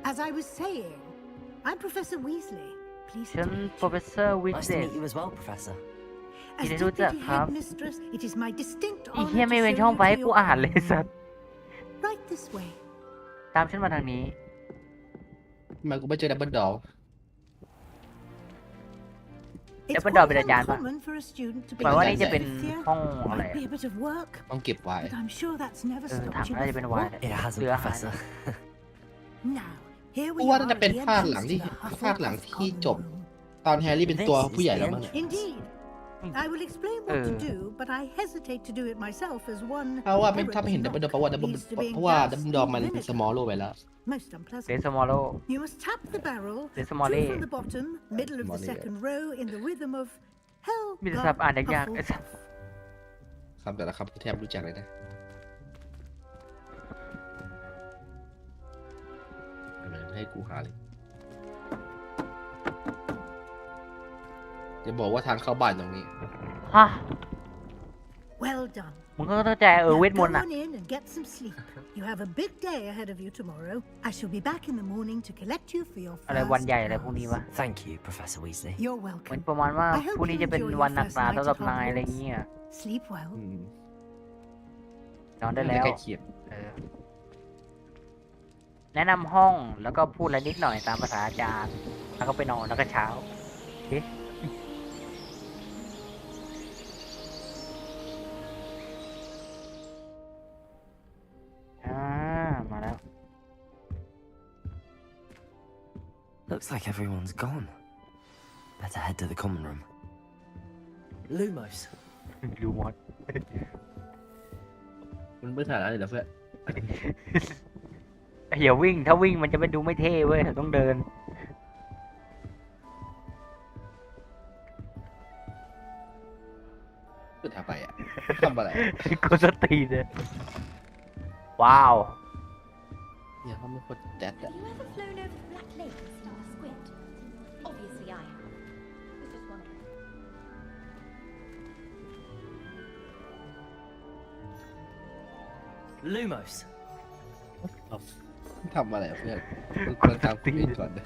As I was saying, I'm Professor Weasley. Please ฉัน meet you. Professor Nice to Weasley meet you as well, Professor. As Chị đãรู้จัก deputy ครับ headmistress, it is my distinct อี honor เฮี้ย to ไม่เป็น show ช่อง you ไฟ to ให้กู your อ่านเลย common สัส room. Right this way. ตามฉันมาทางนี้ ทำไมกูไม่เจอดับเบิลดอล It's Dumbledore quite เป็นอาจารย์ปะ uncommon for a student to หมายว่า begin นี่จะเป็น here. ห้องอะไร Might be a bit of work, ต้องเก็บไว้ but I'm sure that's never ถัง stopped you น่าจะเป็นวาย before. It hasn't, Sửa hại. Professor. Now, here กู we ว่า are น่าจะ at เป็น the ภาค entrance หลัง to ที่ the ภาคหลัง Hufflepuff ที่ common จบ room. ตอนแฮร์รี่เป็นตัวผู้ใหญ่แล้วมั้ง Indeed. I will explain what to do, but I hesitate to do it myself as one เพราะว่าไม่ parent ถ้าไม่เห็นดับเบิลดอล not เพราะว่าดับเบิล needs to be เพราะว่าดับ engrossed เบิลดอล in มัน vinegar. สมอลโลไปแล้ว Most เด unpleasant. สมอลโล You must tap the barrel, There's some two Molly. from the bottom, middle of the Molly. second row, in the rhythm of Hell มีแต่ศัพท์อ่านยากๆไอ้สัส คำแต่ละคำที่แทบรู้จักเลยนะให้กูหาเลยจะบอกว่าทางเข้าบ้านตรงนี้ ฮะ Well done. มึงก็เข้าใจเวท Now ม go นต์อ่ะ on in and get some sleep. You have a big day ahead of you tomorrow. I shall be back in the morning to collect you for your อะไร first วันใหญ่อะไรพวกนี้วะ Thank you, Professor Weasley. You're เหมือน welcome. ประมาณว่าพรุ่งนี้จะเป็นวันหนักหนาสำหรับนายอะไรเงี้ย Sleep well. นอนได้แล้ว ใกล้เคียง แนะนำห้องแล้วก็พูดอะไรนิดหน่อยตามภาษาอาจารย์ แล้วก็ไปนอนแล้วก็เช้าโอเค Looks like everyone's gone. Better head to the common room. Lumos. ดูมอด มันไม่ถ่ายอะไรเหรอเพื่อน อย่าวิ่งถ้าวิ่งมันจะไม่ดูไม่เท่เว้ยต้องเดิน คือทำไปอ่ะทำอะไร กูสตีเลยว้าว เนี่ยเขาไม่คนแดดอ่ะ Have you ever flown over the Black Lake and seen a squid? Obviously I have. Was just wondering. Lumos. ทำอะไรเพื่อนมึงควรทำคุณอินก่อนนะ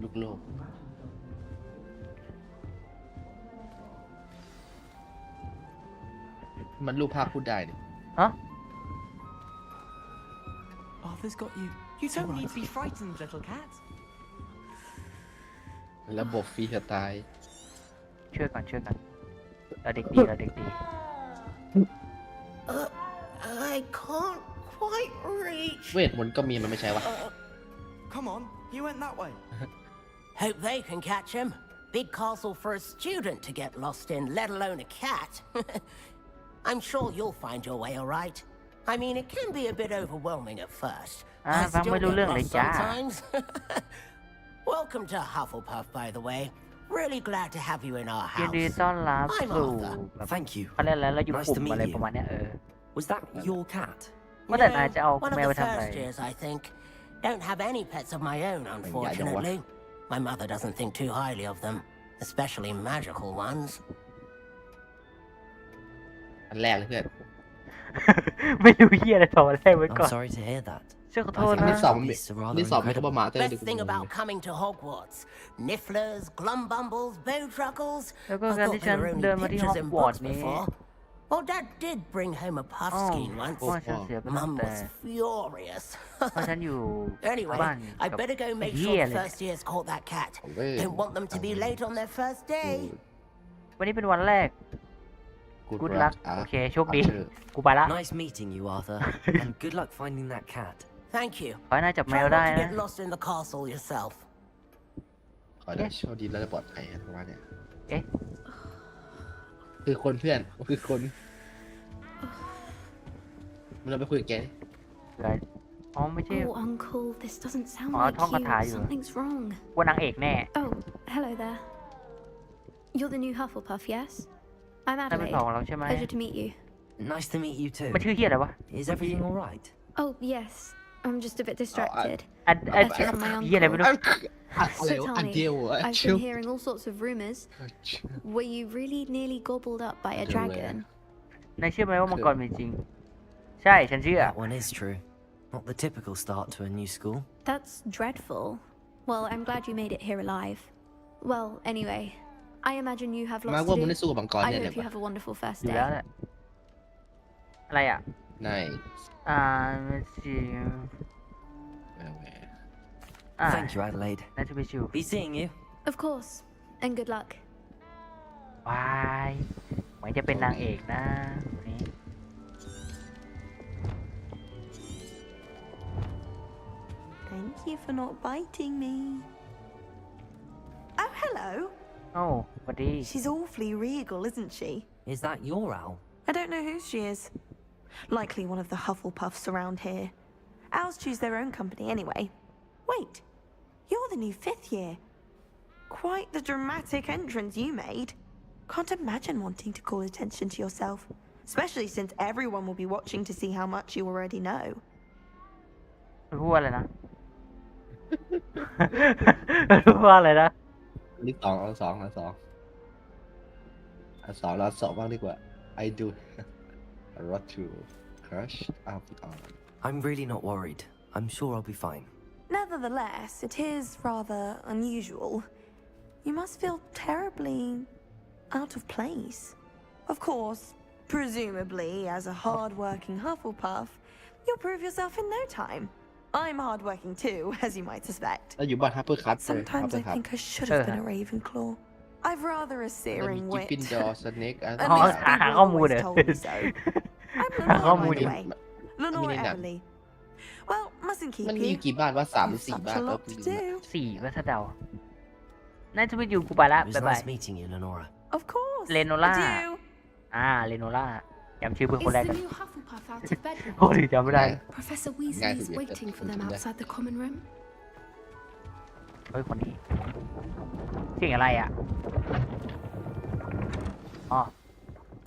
ลูกโลกมันรูปภาพพูดได้ดิ ฮะ Arthur's got you. You don't need to be frightened, little cat. ระบบฟรีสไตล์ ช่วยกันเราเด็กดีเราเด็กดี I can't quite reach. เวทมนต์ก็มีมันไม่ใช่วะ Come on, you went that way. Hope they can catch him. Big castle for a student to get lost in, let alone a cat. I'm sure you'll find your way all right. I mean, it can be a bit overwhelming at first. I still get lost sometimes. Welcome to Hufflepuff, by the way. Really glad to have you in our ยิน house. ดีต้อนรับ I'm สู่ Arthur. Thank you. อะไรแล้วเราอยู่ Nice กลุ่ to ม meet อะไร you. ประมาณเนี้ย Was that your cat? เมื่อแต่นายจะเอา One of แมว the ไปทำอะไร first years, I think. Don't have any pets of my own, unfortunately. My mother doesn't think too highly of them, especially magical ones. อันแรกเลยเพื่อน ไม่รู้เฮียอะไรต่อแรกไว้ก่อน I'm sorry to hear that. ช่วยขอโทษ อัน นะ ที่สองนี่สอบไม่ครบมาเต้น Best thing about coming to Hogwarts: Nifflers, Glumbumbles, Bowtruckles. แล้วก็ I การ thought ที่ they ฉัน were เดิน only มาที่ฮ pictures อก in วอต books นี้ before. Well, Dad did bring home a puff อ๋อ skein once. พ่อฉันเสียไปตั้ง Mum แต่ was furious. เพราะฉันอยู่ Anyway, บ้าน I กับ better go make เฮี sure ย the เลย first years caught that cat. Don't want them to be late on their first day. วันนี้เป็นวันแรก Good luck โอเคโชคดีกูไปละ Nice meeting you, Arthur, and good luck finding that cat. Thank you. ขอให้นายจับแม Try ว not ได้ to นะ get lost in the castle yourself. ขอได้โชคดีและปลอดภัยประมาณเนี้ย เอ๊ะ คือคนเพื่อนคือคนมันเราไปคุยกับแก อะไรอ๋อไม่ใช่ Oh, Uncle, this doesn't sound Oh, like talk you. about you. Something's wrong. ว่านางเอกแน่ Oh, hello there. You're the new Hufflepuff, yes? I'm นั่นเป็น Adelaide. สองเราใช่ไหม Pleasure to meet you. Nice to meet you too. มันชื่อเฮียอะไรวะ Is everything all right? Oh, yes. I'm just a bit distracted. อัน Letter from my เฮียอะไร uncle. ไม่รู้ อะไร So วะ tell อัน me, เดียวอ่ะ I've been hearing all sorts of rumors. Were you really nearly gobbled up by a dragon? นายเชื่อไหมว่ามังกรมีจริง ใช่ฉันเชื่อ That one is true. Not the typical start to a new school. That's dreadful. Well, I'm glad you made it here alive. Well, anyway, I imagine you have มา lots ว่า to มึง do. ได้สู้กับมังกร I เนี่ยเลย hope you ปะ have a wonderful first อยู่แล้ว day. แหละอะไรอ่ะ นาย ไม่จริง Thank you, Adelaide. Nice to meet you. Be seeing you. Of course, and good luck. วายเหมือนจะเป็นนางเอกนะวันนี้ Thank you for not biting me. Oh, hello. โอ้สวัสดี She's awfully regal, isn't she? Is that your owl? I don't know who she is. Likely one of the Hufflepuffs around here. Owls choose their own company anyway. Wait, you're the new 5th year. Quite the dramatic entrance you made. Can't imagine wanting to call attention to yourself, especially since everyone will be watching to see how much you already know. รู้ว่าอะไรนะ รู้ว่าอะไรนะ นี่สองเอาสองบ้างดีกว่า I do a lot to crush up on. I'm really not worried. I'm sure I'll be fine. Nevertheless, it is rather unusual. You must feel terribly out of place. Of course, presumably, as a hard-working Hufflepuff, you'll prove yourself in no time. I'm hard-working too, as you might suspect. แล้วอยู่บ้านฮับเปอร์คัท Sometimes I think I should have been a Ravenclaw. I've rather a searing wit. กินดอสเน็ก At least people always told me so. I'm Lenore, by the way. Lenore mean that- Everly, Well, mustn't keep มันมี you. กี่บ้านว่า3 หรือ 4 Such บ้าน a แล้ว lot to do. สี่ก็ถ้าเดาน่าจะไปอยู่กูไปละ It บ๊า was ยบาย nice meeting you, Lenora. Of course. เลโนล่า Adieu. เลโนล่าจำชื่อเพื่อนคน Is แรก the กัน new Hufflepuff out of bed โอ้ now? ยจำไม่ได้ Professor Weasley is waiting for them outside the common room. เฮ้ยคนนี้เสียงอะไรอ่ะอ๋อ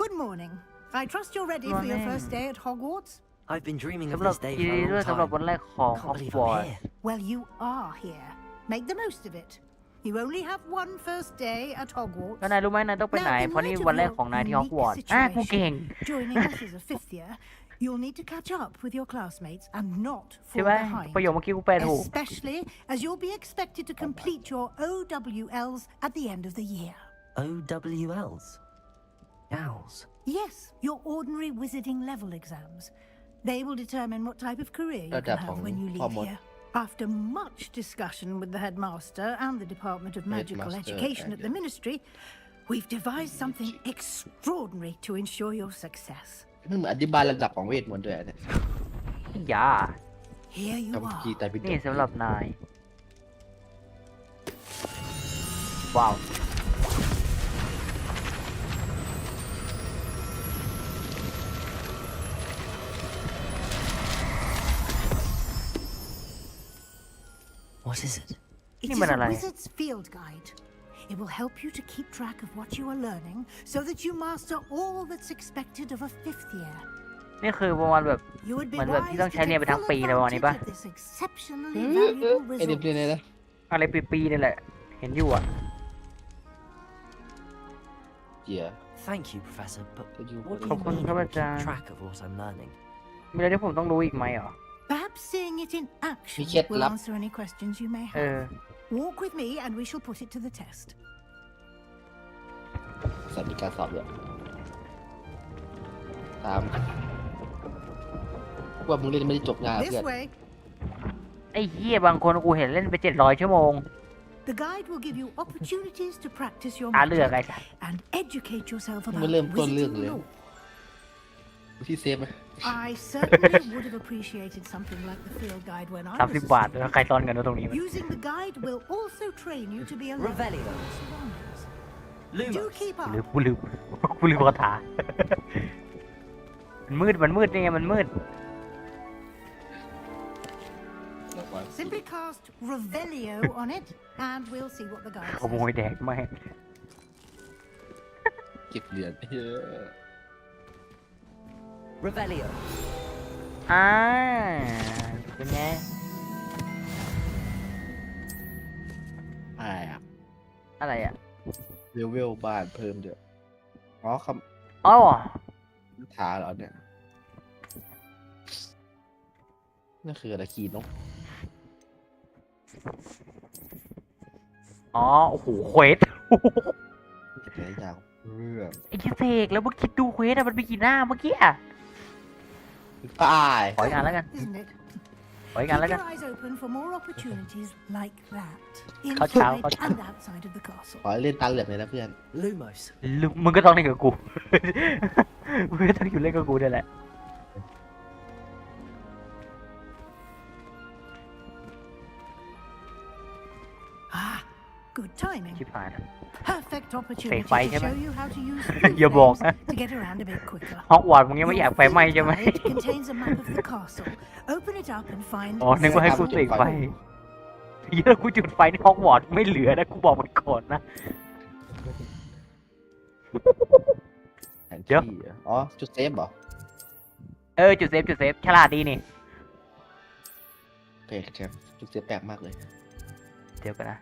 Good morning. I trust you're ready for your Morning. first day at Hogwarts. I've been dreaming of สำหรับ this day ยิน for ดี a ด้วย long สำหรับ time. วันแรกของ Can't ฮอก believe วอ I'm ตส์ here. Well, you are here. Make the most of it. You only have one first day at Hogwarts. ก็นายรู้ไหมนายต้องไปไหน Now, in เพราะนี่ light of วันแรก your ของนายที่ฮอก unique วอตส์กูเก่ง situation, joining us as a fifth year, you'll need to catch up with your classmates and not ใช่ fall ไหม behind. ประโยคเมื่อกี้กูแปลถูก Especially as you'll be expected to complete your OWLs at the end of the year. OWLs. Owls. Yes, your ordinary wizarding level exams. They will determine what type of career you can have when you leave here. After much discussion with the headmaster and the Department of Magical Education at the Ministry, we've devised something extraordinary to ensure your success. มันเหมือนอธิบายระดับของเวทมนต์ด้วยเนี่ย อย่า Here you กับ are. กีตาร์พิ นี่สำหรับนาย ว้าว What is it? It Ni is mana a lai? wizard's field guide. It will help you to keep track of what you are learning so that you master all that's expected of a fifth year. นี่คือประมาณแบบ You would be เหมือนแบบ wise ที่ to ต้องใช้เรียน take ไปทั้ง full ปีอะไรประมาณนี้ปะ advantage of this exceptionally valuable ไอเด็ก resource. เรียนเลยนะ อะไรปีๆนี่แหละ เห็นอยู่อ่ะ เจีย Thank you, Professor, but what do you ขอบคุณ mean ครับ you อาจาร keep ย์ track of what I'm learning? มีอะไรที่ผมต้องรู้อีกไหมเหรอ Perhaps seeing it in action มีเคล็ด will ลับ answer any questions you may เอ have. อ Walk with me and we shall put it to the test. สัตว์มีการสอบด้วยตามว่ามึงเล่นไม่ได้จบงานเพื่ This อน way. ไอ้เหี้ยบางคนกูเห็นเล่นไป700 ชั่วโมง The guide will give you opportunities to practice your เลือกไอ้ magic สัส and educate yourself มัน about เริ่มต้นเรื่อง wizarding เลย lore. ที่เซฟไหม I certainly would have appreciated something like the field guide when I 30 was บาทแล้วใครตอนกันวะตรงนี้ Using the guide will also train you to be alert to Revelio. your surroundings. Lumos. Do keep หรือ up. กูลืมคาถา มันมืดนี่ไงมันมืด Simply cast Revelio on it, and we'll see what the guide ขโมย says. แดกไม่ เก็บเหรียญ Revelio. เป็นไง อะไรอ่ะ อะไรอ่ะ เลเวลบ้านเพิ่มเดี๋ยวอ๋อค อ๋อ ำถาเหรอเนี่ยนั่นคืออะไรขีดนก อ๋อ โอ้โห เควส เก็บหลายอย่างเรื่อง ไอ้เหี้ยเสกแล้วมึงคิดดูเควสอะมันมีกี่หน้าเมื่อกี้อะ ตาย ขออีกอันแล้วกัน Isn't it? ขออีกอัน Keep แล้วกัน your eyes open for more opportunities like that, Khao chào, inside khao chào. and outside of the castle. ขอให้เล่นตาเหลือกเลยนะเพื่อน Lumos. มึงก็ต้องเล่นกับกู มึงก็ต้องอยู่เล่นกับกูนี่แหละ Ah, good timing. ชิบหายแล้ว Perfect opportunity phải to chứ show mà. you how to use Giờ food buồn flames á. to get around a bit quicker. ฮอกวอตส์มึงยังไม่อยากไฟไหม้ใช่ไหม Your field guide contains a map of the castle. Open it up and find อ๋อ นึกว่าให้กูเสกไฟเยอะกูจุดไฟในฮอกวอตส์ไม่เหลือนะกูบอกมันก่อนนะ แผน เดี๋ยว ที่เหรออ๋อ จุดเซฟเหรอ จุดเซฟฉลาดดีนี่ แปลกจังจุดเซฟแปลกมากเลย เดี๋ยวกันนะ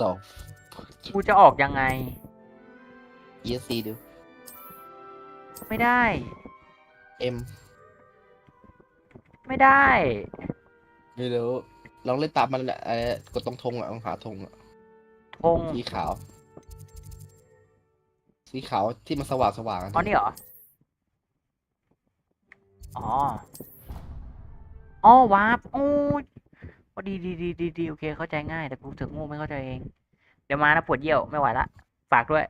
ต่อ กูจะออกยังไง ESC ดู ไม่ได้ M ไม่ได้ ไม่รู้ลองเล่นตามมันแหละกดตรงธงอ่ะลองหาธงอ่ะ ธ พง สีขาว สีขาวที่มันสว่างสว่าง อ๋อนี่เหรออ๋อวาร์ปโอ้ยดีโอเคเข้าใจง่ายแต่กูถึงงูไม่เข้าใจเองเดี๋ยวมานะปวดเยี่ยวไม่ไหวละฝากด้วย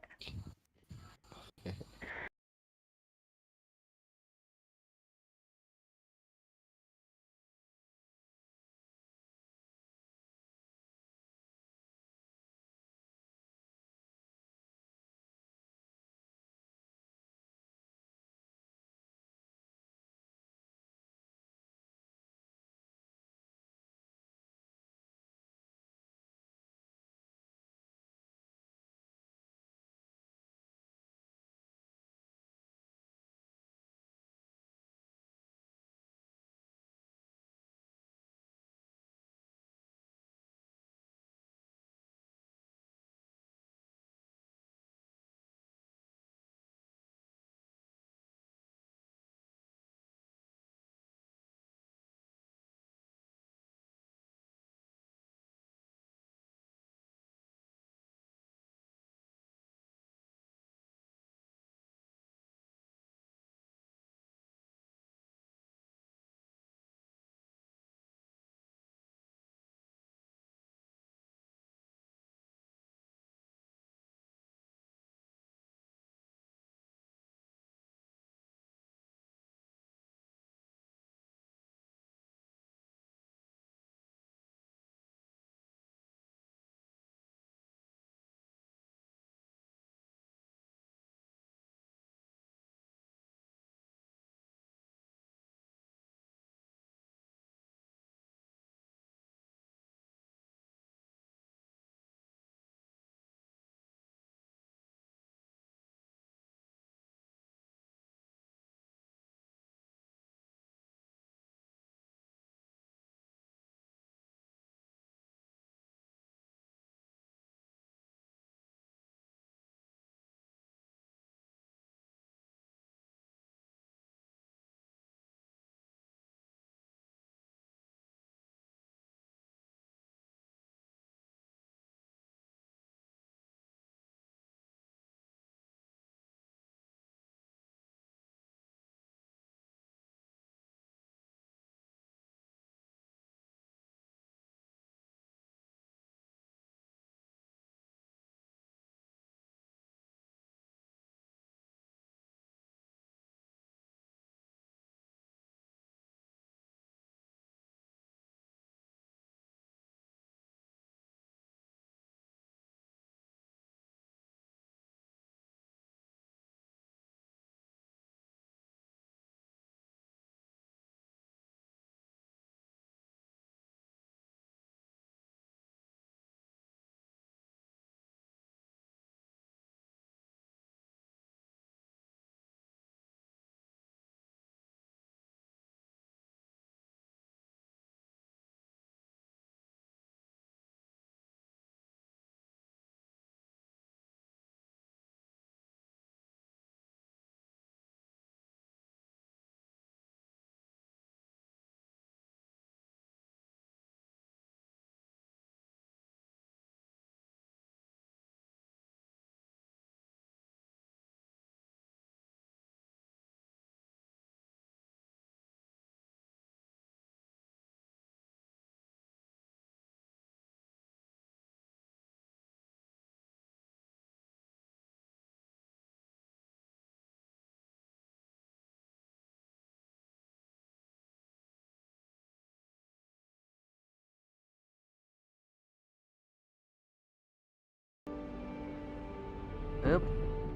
โอ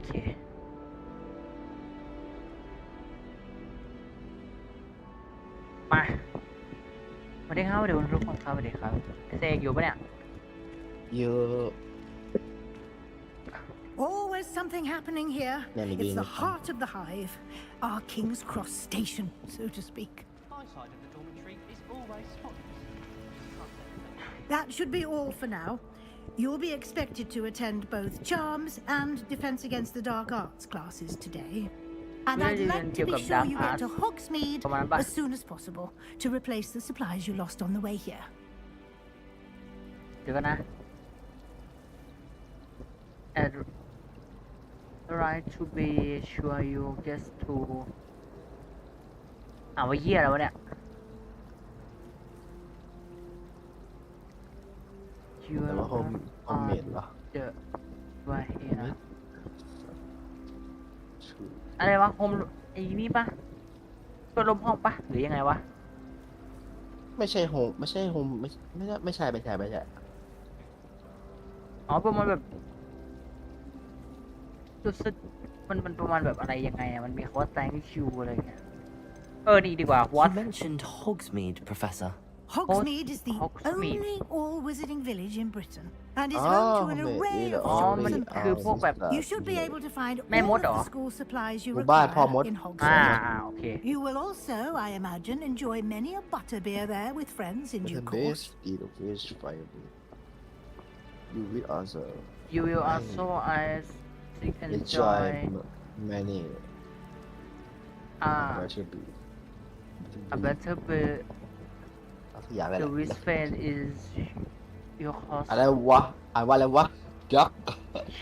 เคมาสวัสดีครับเดี๋ยวทุกคนครับสวัสดีครับเซกอยู่ปะเนี่ย เยอะ Always something happening here. It's the heart of the hive, our King's Cross station, so to speak. My side of the dormitory is always spotless. That should be all for now. You'll be expected to attend both Charms and Defense Against the Dark Arts classes today. And I'd like to be sure you get to Hogsmeade as soon as possible to replace the supplies you lost on the way here. เดี๋ยวกันนะ and try to be sure you get to ว่าเหี้ยแล้ววะเนี่ย แต่ว่าโฮมเมดเหรอ the way นะอะไรวะโฮมไอ้นี่ปะตัวลมห้องปะหรือยังไงวะไม่ใช่โฮมไม่ใช่อ๋อประมาณแบบรู้สึกมันประมาณแบบอะไรยังไงอะมันมีคำว่า thank you อะไรเงี้ยนี่ดีกว่า what You mentioned Hogsmeade, Professor. Hogsmeade is the only all-wizarding village in Britain and is home to an array of shops and pubs. You should be able to find all of the school supplies you require in Hogsmeade. You will also, I imagine, enjoy many a butterbeer there with friends in due course. You will also, I think, enjoy many a butterbeer. The wristband is your cost. อะไรวะอ่านว่าอะไรวะยัก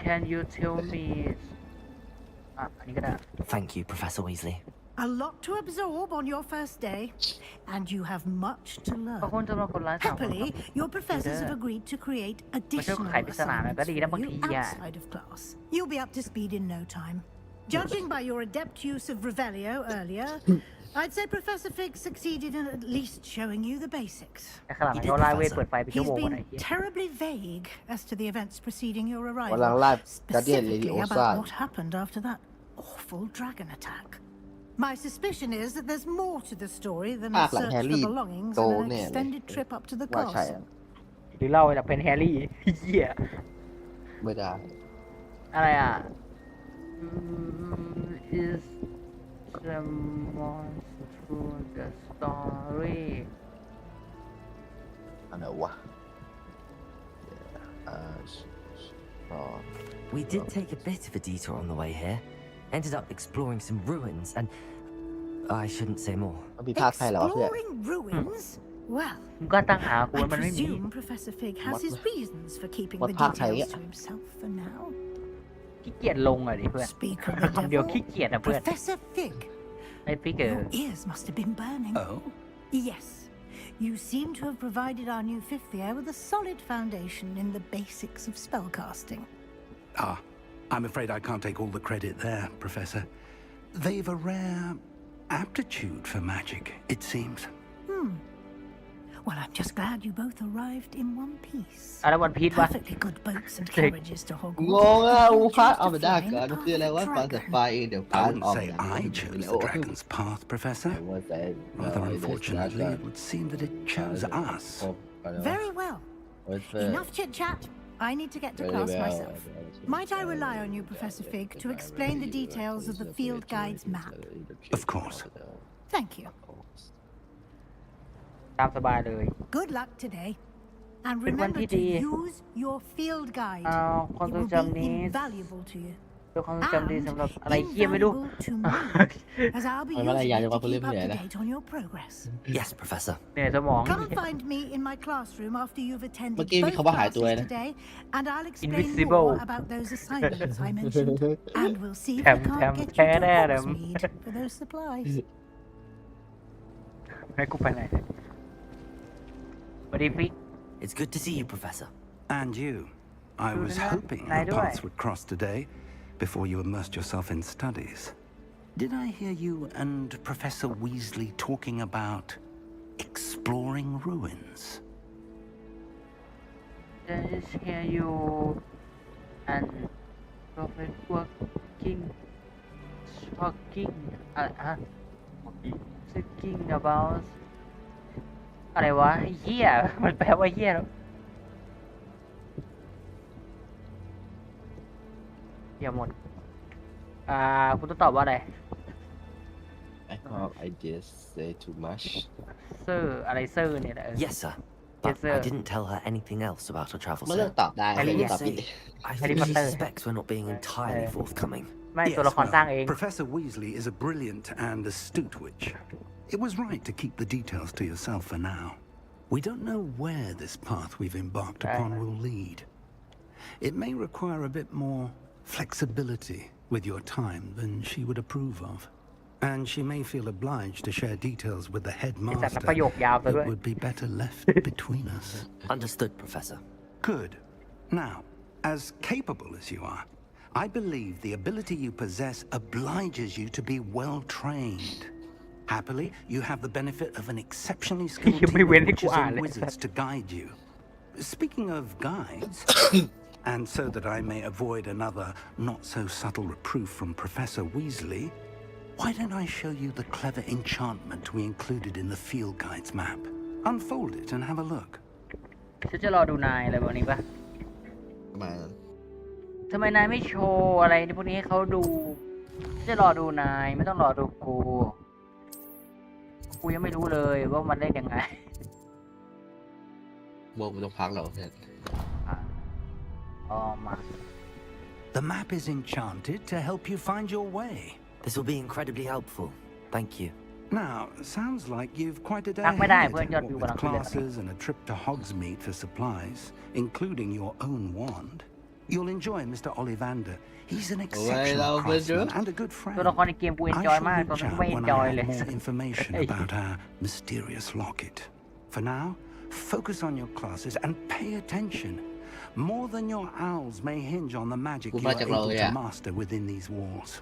Can you tell me อันนี้ก็ได้ Thank you, Professor Weasley. A lot to absorb on your first day, and you have much to learn. Happily, your professors have agreed to create additional assignments for you outside of class. You'll be up to speed in no time. Judging by your adept use of Revelio earlier, I'd say Professor Fig succeeded in at least showing you the basics. He's been terribly vague as to the events preceding your arrival, specifically about what happened after that awful dragon attack. My suspicion is that there's more to the story than a search for belongings and an extended trip up to the castle. หรือเล่าแบบเป็นแฮร์รี่เหี้ย ไม่ได้ อะไรอ่ะ is the most to the story อะไรวะ We did take a bit of a detour on the way here. Ended up exploring some ruins and I shouldn't say more. Exploring ruins? Well, I presume Professor Fig has his reasons for keeping the details to himself for now. ขี้เกียจลงอ่ะดิเพื่อน Speak of the devil. เดี๋ยวขี้เกียจอ่ะเพื่อน Professor Fig. ไอ้ฟิกเกอร์ Your ears must have been burning. Oh? Yes. You seem to have provided our new fifth year with a solid foundation in the basics of spellcasting. I'm afraid I can't take all the credit there, Professor. They've a rare aptitude for magic, it seems. Well, I'm just glad you both arrived in one piece. Perfectly good boats and carriages to Hogwarts. งงอ่ะอูพาร์ทเอาไม่ได้เกินมันคืออะไรวะฟังแต่ไฟเดี๋ยวพา I ร์ท wouldn't ออก say I chose the dragon's path, Professor. Rather unfortunately, it would seem that it chose us. Very well. Enough chit-chat. I need to get to class myself. Might I rely on you, Professor Fig, to explain the details of the field guide's map? Of course. Thank you. ตามสบายเลย Good luck today. And remember to use your field guide. It will be invaluable to you. เป็นความจำดีสำหรับอะไรเหี้ยไม่รู้ As I'll be using it to keep up to date on your progress. Yes, Professor. เนี่ยสมอง Come and find me in my classroom after you've attended เมื่อกี้มี both คำว่าหายตัว classes นะ today, and I'll explain Invisible. more about those assignments I mentioned. And we'll see if we can't get you to Hogsmeade for those supplies. ให้กูไปไหนสวัสดีฟิก It's good to see you, Professor. And you. I was hoping our paths would cross today before you immersed yourself in studies. Did I hear you and Professor Weasley talking about exploring ruins? Did I hear you and Professor talking about อะไรวะเหี้ยมันแปลว่าเหี้ยแล้วอย่าหมดคุณต้องตอบว่าอะไร I just say too much เซอร์อะไรเซอร์เนี่ยแหละ Yes, sir. But I didn't tell her anything else about her travels. ไม่ต้องตอบได้ I think she suspects we're not being entirely forthcoming. ไม่ตัวละครสร้างเอง Professor Weasley is a brilliant and astute witch. It was right to keep the details to yourself for now. We don't know where this path we've embarked upon will lead. It may require a bit more flexibility with your time than she would approve of. And she may feel obliged to share details with the headmaster that would be better left between us. Understood, Professor. Good. Now, as capable as you are, I believe the ability you possess obliges you to be well trained. Happily, you have the benefit of an exceptionally skilled team of witches and wizards to guide you. Speaking of guides, and so that I may avoid another not-so-subtle reproof from Professor Weasley, why don't I show you the clever enchantment we included in the field guide's map? Unfold it and have a look. ฉันจะรอดูนายอะไรแบบนี้ปะทำไมนายไม่โชว์อะไรพวกนี้ให้เขาดูฉันจะรอดูนายไม่ต้องรอดูกูยังไม่รู้เลยว่ามันเล่นยังไงบอกมันต้องพักเราเนี่ยมา The map is enchanted to help you find your way. This will be incredibly helpful. Thank you. Now, sounds like you've quite a day ahead, with classes and a trip to Hogsmeade for supplies, including your own wand. You'll enjoy Mr. Ollivander. He's an exceptional craftsman and a good friend. I shall reach out when I have more information about our mysterious locket. For now, focus on your classes and pay attention. More than your owls may hinge on the magic you are able to master within these walls.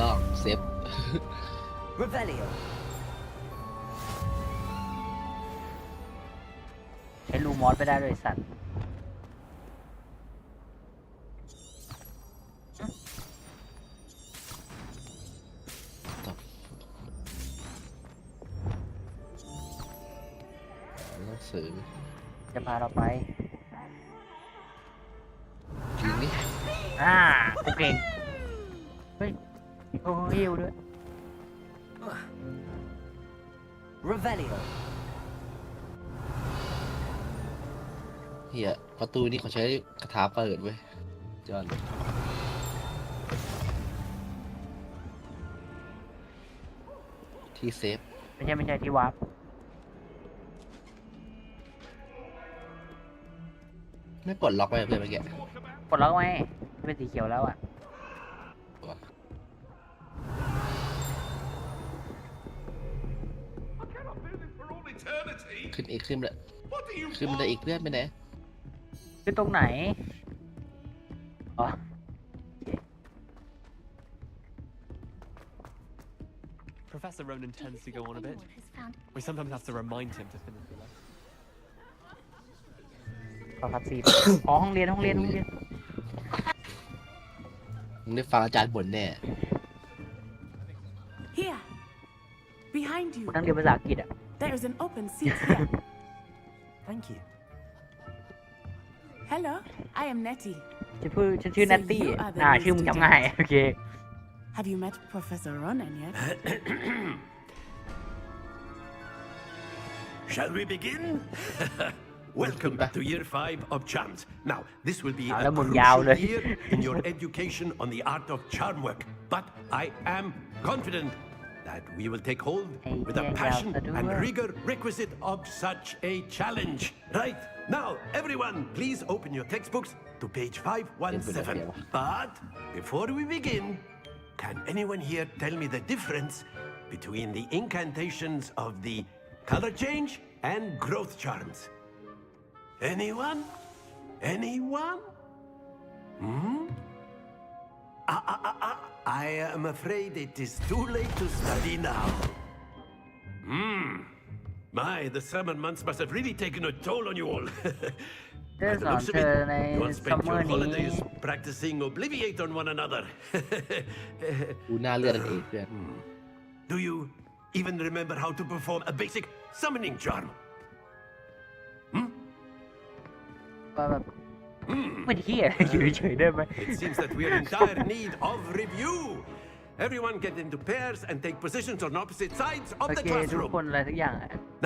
ลองเซฟ Revelio. ใช้ลูมอสไปได้เลยสัตว์หนังสือจะพาเราไป จริงนี่กูเก่งเฮ้ยโอ้ฮิวด้วย Revelio. เฮียประตูนี่เขาใช้คาถาเปิดเว้ยจอนที่เซฟไม่ใช่ที่วาร์ปไม่ปลดล็อกไปเพื่อนเมื่อกี้ปลดล็อกไว้เป็นสีเขียวแล้วอ่ะขึ้นอีกขึ้นเลยขึ้นมันได้อีกเพื่อนไปไหนขึ้นตรงไหนอ๋อ Professor Ronan tends to go on a bit. We sometimes have to remind him to finish the lesson. ขอคัดซีนอ๋อห้องเรียนมึงได้ฟังอาจารย์บ่นแน่ Here, behind you. นั่งเรียนภาษาอังกฤษอ่ะ There is an open seat here. Thank you. Hello, I am Nettie. ฉันชื่อ Nettie ชื่อมึงจำง่ายโอเค Have you met Professor Ronan yet? Shall we begin? Welcome to Year 5 of Charms. Now, this will be a crucial year in your education on the art of charm work. But I am confident that we will take hold with the passion and rigor requisite of such a challenge. Right, now, everyone, please open your textbooks to page 517. But before we begin, can anyone here tell me the difference between the incantations of the color change and growth charms? Anyone? Anyone? I am afraid it is too late to study now. My, the summer months must have really taken a toll on you all. By the looks of it, you all spent your holidays practicing Obliviate on one another. Do you even remember how to perform a basic summoning charm? ไม่เที่ยอยู่เฉยได้ไหม It seems that we are in dire need of review. Everyone get into pairs and take positions on opposite sides of the classroom.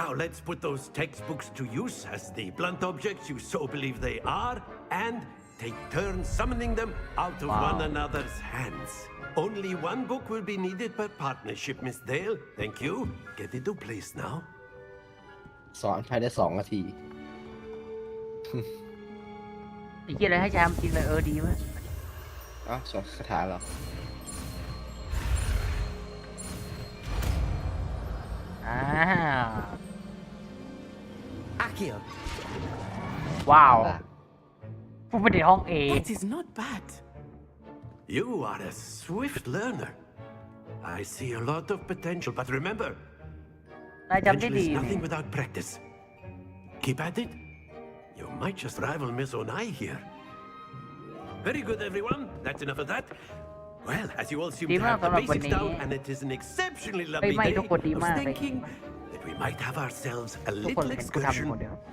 Now let's put those textbooks to use as the blunt objects you so believe they are, and take turns summoning them out of one another's hands. Only one book will be needed per partnership, Miss Dale. Thank you. Get into place now. สอนภายใน2 นาที ไอ้เหี้ยอะไรให้ชามกินเลยดีมั้ยสอนคาถาเหรอว้าวผู้เป็นเด็กห้อง A That is not bad. You are a swift learner. I see a lot of potential, but remember, นายจำได้ potential ดี is nothing without practice. Keep at it. You might just rival Miss Onai here. Very good, everyone. That's enough of that. Well, as you all seem to have the basics down, and it is an exceptionally lovely day, I was thinking that we might have ourselves a little excursion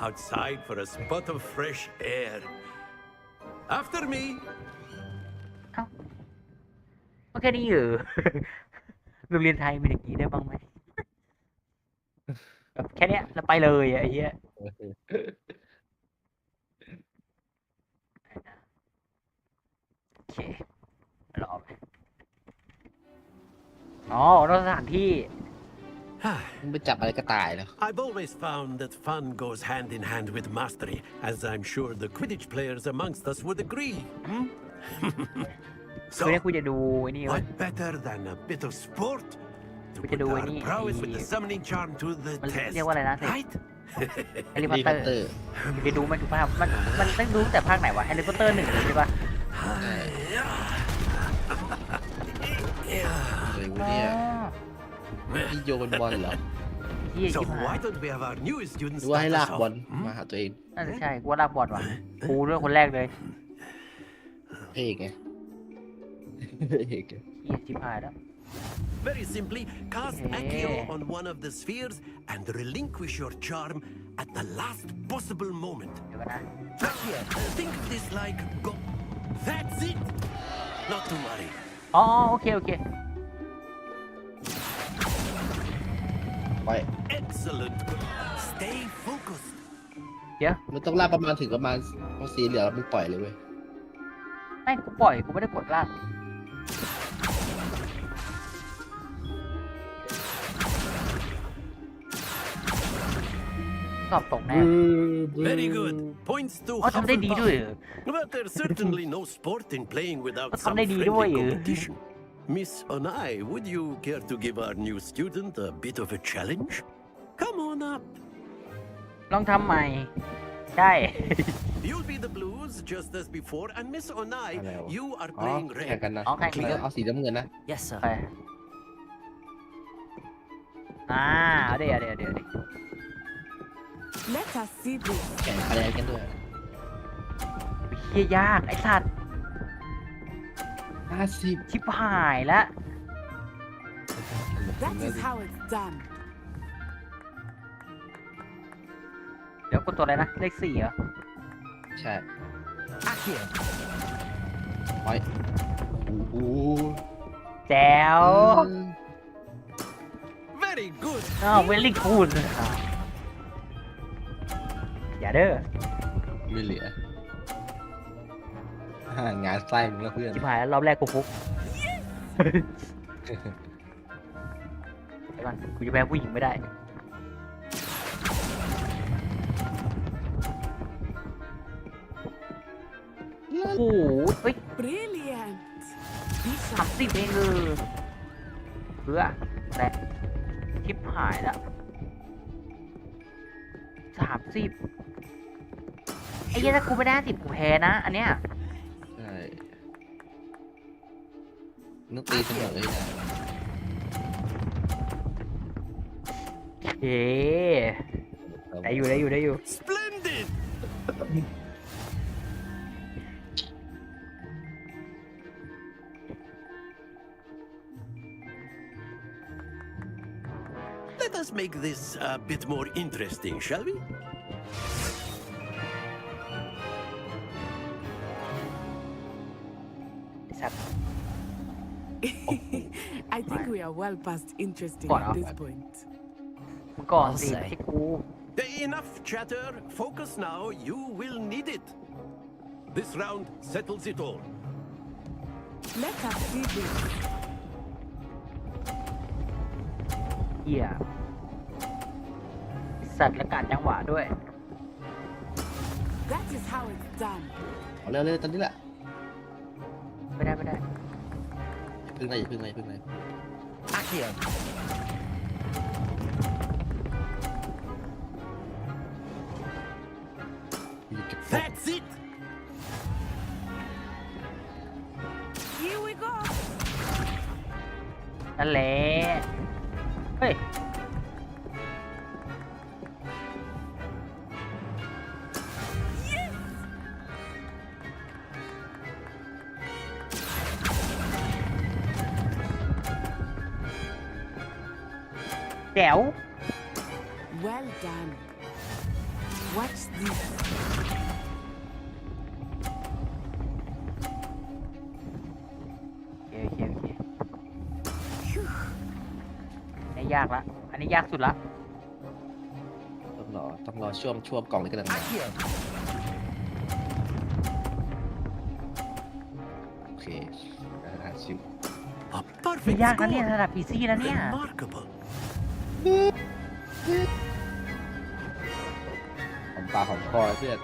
outside for a spot of fresh air. After me. แค่นี้เหรอ โรงเรียนไทยมีอย่างนี้ได้บ้างไหมแบบแค่เนี้ยแล้วไปเลยไอ้เหี้ยโอเครอไปนอกสถานที่มึงไปจับอะไรก็ตายแล้ว I've always found that fun goes hand in hand with mastery, as I'm sure the Quidditch players amongst us would agree. So, what better than a bit of sport to put our prowess with the summoning charm to the test, right? แฮร์รี่พอตเตอร์ไปดูมันทุกภาคมันต้องดูแต่ภาคไหนวะแฮร์รี่พอตเตอร์1เลยใช่ปะอะไรวะเนี่ยพี่โยนบอลเหรอ So why don't we have our newest students ดูว่าให้ลากบอลมาหาตัวเอง น่าจะใช่กูว่าลากบอลว่ะกูด้วยคนแรกเลย เอกไง ชิบหายแล้ว Very simply, cast Accio on one of the spheres and relinquish your charm at the last possible moment. Now here, think of this like go. That's it. Not to worry. โอเคไป Excellent. Stay focused. เดี๋ยว มันต้องลากประมาณถึงประมาณพอสีเหลืองแล้วมึงปล่อยเลยเว้ย ไม่กูปล่อยกูไม่ได้กดลากสอบตกแน่ Very good. Points to ทำได้ดีด้วย But there's certainly no sport in playing without some friendly competition. Miss Onai, would you care to give our new student a bit of a challenge? Come on up. ลองทำใหม่ได้ You'll be the blues just as before, and Miss Onai, you are playing แข่ง red. กันนะเอาสีน้ำเงินนะ Yes, sir. เดี๋ยว Let us see this. แข่งคะแนนกันด้วย เฮียยากไอ้สัตว์ 50 ชิบหายแล้ว That is how it's done. เดี๋ยวกดตัวอะไรนะเลข4เหรอ ใช่ไปโอ้โห แจ๋ว Very good. เวลลิ่งคูลอย่าเด้อ ไม่เหลือ งานไส้มึงแล้วเพื่อน ชิบหายแล้วรอบแรกกูฟุกเดี๋ยวก่อนกูจะแพ้ผู้หญิงไม่ได้โอ้โหเฮ้ย Brilliant. 30เองเพื่อแหละชิบหายแล้ว30ไอ้เหี้ยถ้ากูไม่ได้50กูแพ้นะอันเนี้ย ใช่นึกตีเสมอเลยนะ ได้อยู่ Splendid. Let us make this a bit more interesting, shall we? I think we are well past interesting What at up? this point. ก่อนสิที่กู Enough chatter. Focus now. You will need it. This round settles it all. Let us see this. เหี้ย สัตว์และการจังหวะด้วย That is how it's done. เอาเร็วๆตอนนี้แหละ ไม่ได้พึ่งไรอาเคียน That's it! Here we go. นั่นแหละเฮ้ยแจ๋ว Well done. Watch this. โอเคนี่ยากละอันนี้ยากสุดละต้องรอช่วงกล่องนี้กันนะโอเคชิว ไม่ยากนะเนี่ยระดับ PC แล้วเนี่ย ของปากของคอเพื่อน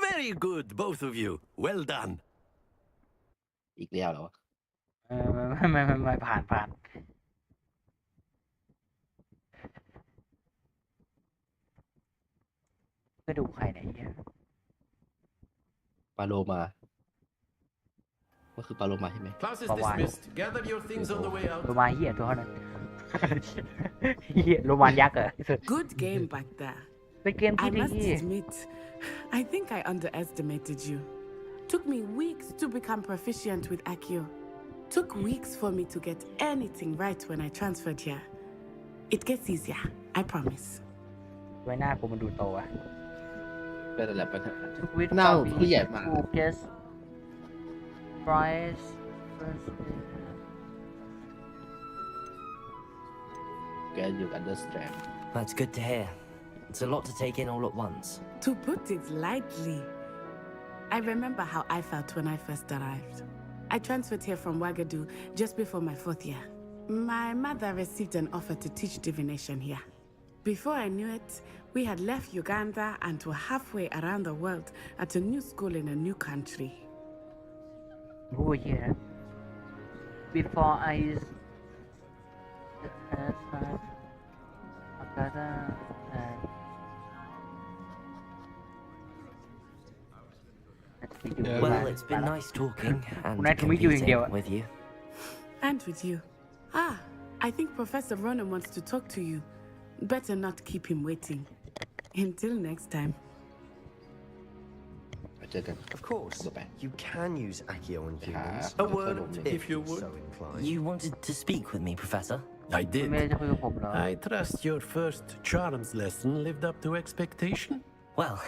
Very good, both of you. Well done. อีกแล้วเหรอไม่ผ่านก็ดูใครไหนเนี่ย ปาโลมาก็คือปาโลมาใช่ไหม Class is dismissed. Gather your things on the way out. โรมาเหี้ยตัวนั้นเหี้ยโรมานยักษ์เหรอ Good game back there. เป็นเกมที่ I ดี must admit, I think I underestimated you. Took me weeks to become proficient with Accio. Took weeks for me to get anything right when I transferred here. It gets easier, I promise. ไว้หน้ากูมันดูโตอะ เป็นอะไรไปหน้าผู้ใหญ่มาก Guess price You understand. That's good to hear. It's a lot to take in all at once. To put it lightly, I remember how I felt when I first arrived. I transferred here from Wagadu just before my 4th year. My mother received an offer to teach divination here. Before I knew it, we had left Uganda and were halfway around the world at a new school in a new country. Oh yeah. Before I Well, it's been nice talking and Nice to meet you, competing with you. And with you. I think Professor Ronan wants to talk to you. Better not keep him waiting. Until next time. Of course, you can use Accio on humans. A word, if you would. So inclined. You wanted to speak with me, Professor? I did. I trust your first charms lesson lived up to expectation. Well,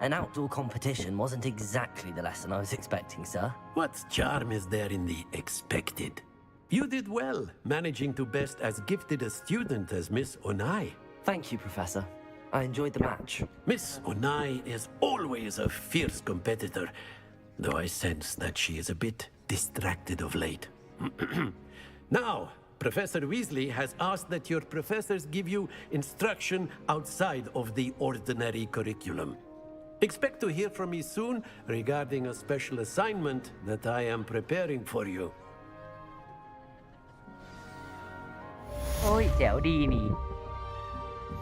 an outdoor competition wasn't exactly the lesson I was expecting, sir. What charm is there in the expected? You did well, managing to best as gifted a student as Miss Onai. Thank you, Professor. I enjoyed the match. Miss Onai is always a fierce competitor, though I sense that she is a bit distracted of late. Now, Professor Weasley has asked that your professors give you instruction outside of the ordinary curriculum. Expect to hear from me soon regarding a special assignment that I am preparing for you. โอ้ยแจ๋วดีนี่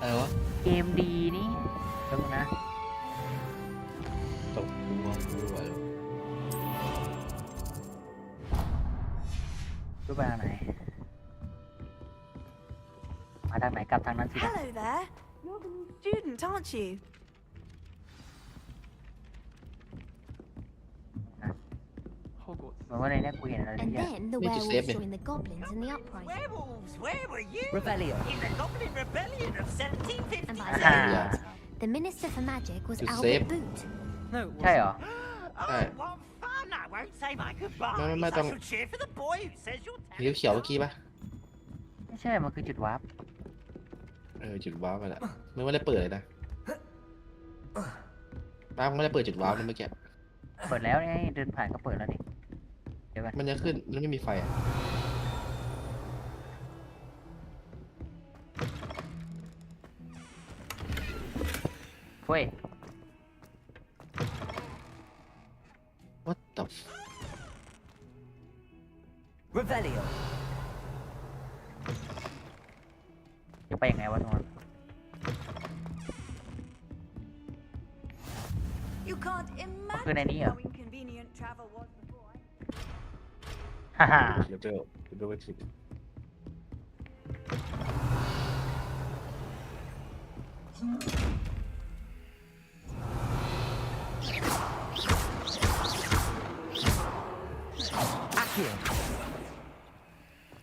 อะไรวะ เกมดีนี่ดูนะ ตกหัวด้วย รูปไปทางไหนมาทางไหนกลับทางนั้นสิ Hello there. You're the new student, aren't you? เหมือนว่าในนี้กูเห็นอะไร And เนี่ย then the werewolves joined the goblins in the uprising. Werewolves, where were you? Rebellion. In the Goblin Rebellion of 1750. And by that, the Minister for Magic was To Albert save. Boot. ใช่เหรอ Oh, what fun! I won't say my goodbyes. No, I shall cheer for the boy who says you'll tell นิ้วเขียวเมื่อกี้ปะ ไม่ใช่ มันคือจุดวาร์ป จุดว้าวไปละไม่ได้เปิดเลยนะป้าไม่ได้เปิดจุดว้าวเมื่อกี้ เปิดแล้วไงเดินผ่านก็เปิดแล้วนี่เดี๋ยวกัน มันจะขึ้นแล้วไม่มีไฟ เฮ้ย What the Revelio จะไปยังไงวะนอน You can't คือในนี้เหรอ imagine how inconvenient travel was before. ฮ่าฮ่า เดี๋ยวไปถึง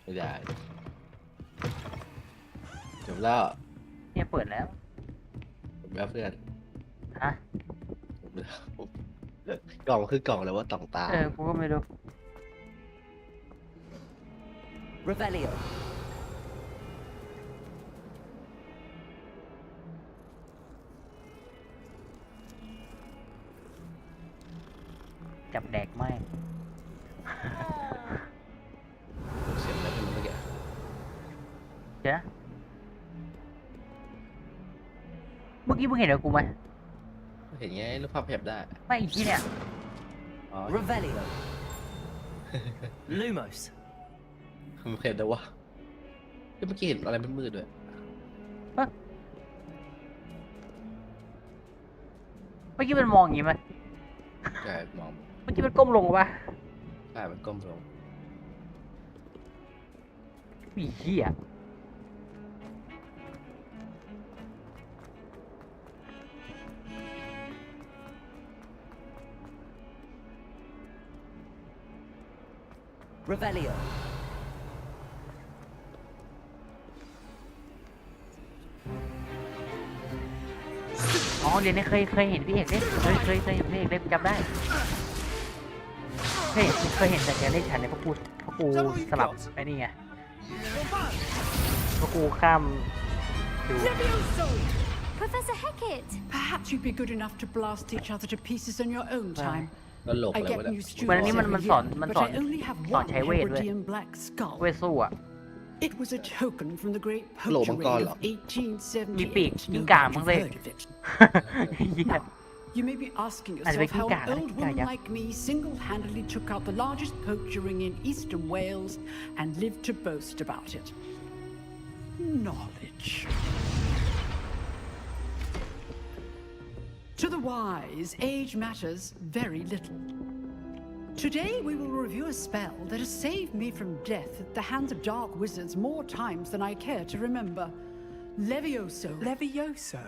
ไม่ได้จบแล้ว เนี่ยเปิดแล้ว จบแล้วเพื่อน ฮะ จบแล้วกล่องคือกล่องแล้วว่าต่องตา กูก็ไม่รู้ Revelio จับแดกไม่ เสียงอะไรเป็นเมื่อกี้ เดี๋ยวนะเมื่อกี้มึงเห็นเหรอกูไหม เห็นไงรูปภาพแผบได้ ไม่อีกทีเนี่ย อ๋อ Revelio Lumos มันเห็นแต่ว่าเมื่อกี้เห็นอะไรมืดๆด้วย เมื่อกี้มันมองอย่างงี้ไหม ใช่มอง เมื่อกี้มันก้มลงป่ะ ใช่มันก้มลง มีเหี้ย Revelio อ๋อเดี๋ยวนี้เคยเห็นพี่เอกเล่นเคยเห็นพี่เอกเล่นจำได้เคยเห็นแต่แกเล่นฉันในพวกกูสลับไอ้นี่ไงพวกกูข้ามดู Professor Hecat! Perhaps you'd be good enough to blast each other to pieces in your own time. แล้วโลก I อะไร get วะเนี่ย new วันนี้ students มัน every สอน year, but I only have สอน one ใช้เวทด้วย Hebridean black skull. เวทสู้อ่ะ It was a token from the great โล poacher มังกร raid เหรอ of มีปีก 1878. กิ้ง No ก่า doubt มั้ง you've เลย heard of it. เหี้ย You may be asking Ano ba yourself how king an ka? old King woman ka? like me single-handedly took out the largest poacher ring in eastern Wales and lived to boast about it. Knowledge. To the wise, age matters very little. Today we will review a spell that has saved me from death at the hands of dark wizards more times than I care to remember. Levioso. Levioso?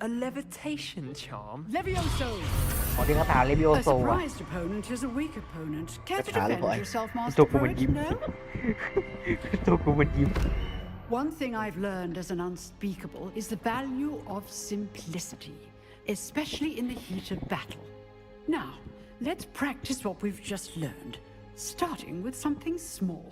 A levitation charm? Levioso! อ๋อที่คาถาเลวิโอ A โซอ่ะ surprised opponent is a weak opponent. Care to Kata defend boy. yourself, ตั Master วกูมัน Poet? ยิ้ม No? ตัวกูมันยิ้ม One thing I've learned as an unspeakable is the value of simplicity, especially in the heat of battle. Now, let's practice what we've just learned, starting with something small.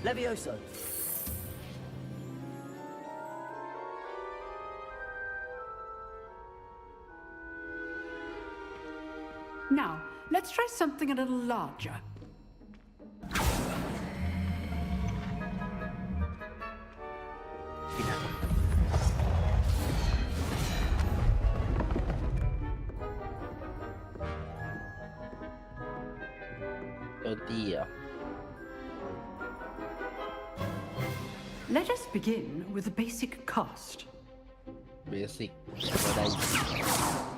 Levioso Now, let's try something a little larger. Oh dear. Let us begin with the basic cast. Basic.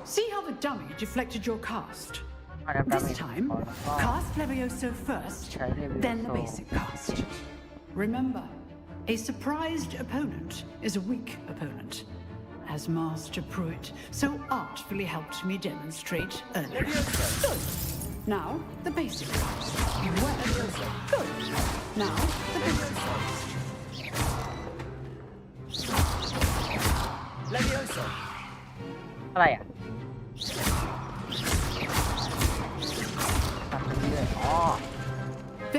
See how the dummy deflected your cast? This time, cast Levioso first, then the basic cast. Remember, a surprised opponent is a weak opponent, as Master Pruitt so artfully helped me demonstrate earlier. Good. Now, the basic cast. Good. Now, the basic cast. Levioso อะไรอ่ะทำไปเรื่อยอ๋อ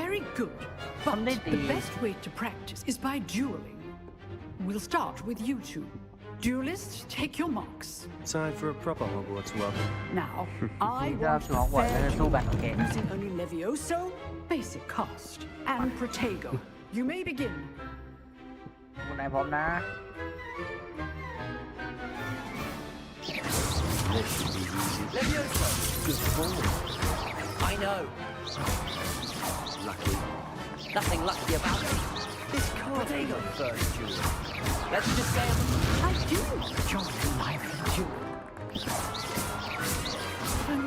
Very good. But the best way to practice is by dueling. We'll start with you two. Duelists, take your marks. Time for a proper Hogwarts welcome. Now, I want fair using only Levioso, basic cast, and Protego. You may begin. คุณนายพร้อมนะ This should be easy. Levioso! Good form. I know. Lucky. Nothing lucky about it. This can't be the first duel. Let's just say I do enjoy a lively duel. And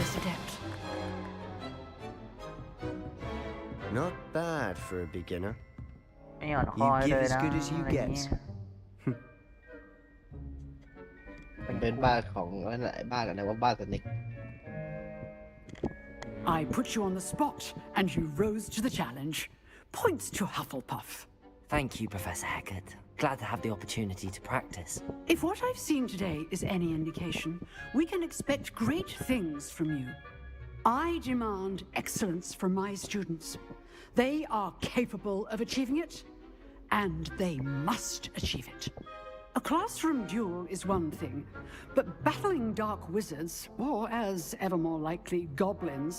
this adept. Not bad for a beginner. ไม่อ่อนค You อย give เลย as นะ good as you อะไรเงี้ get. ย มันเป็นบ้านของอะไรบ้านอะไรว่าบ้านสนิก I put you on the spot, and you rose to the challenge. Points to Hufflepuff. Thank you, Professor Hecat. Glad to have the opportunity to practice. If what I've seen today is any indication, we can expect great things from you. I demand excellence from my students. They are capable of achieving it, and they must achieve it. A classroom duel is one thing, but battling dark wizards, or as ever more likely, goblins,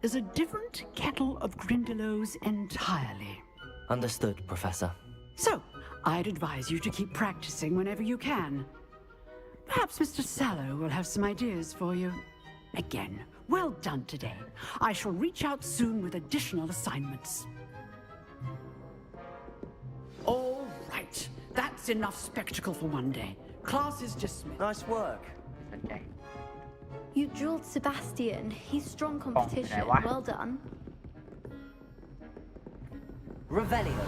is a different kettle of Grindylows entirely. Understood, Professor. So, I'd advise you to keep practicing whenever you can. Perhaps Mr. Sallow will have some ideas for you. Again, well done today. I shall reach out soon with additional assignments. All right. That's enough spectacle for one day. Class is dismissed. Nice work. Okay. You drilled Sebastian. He's strong competition. Well done. Revelio.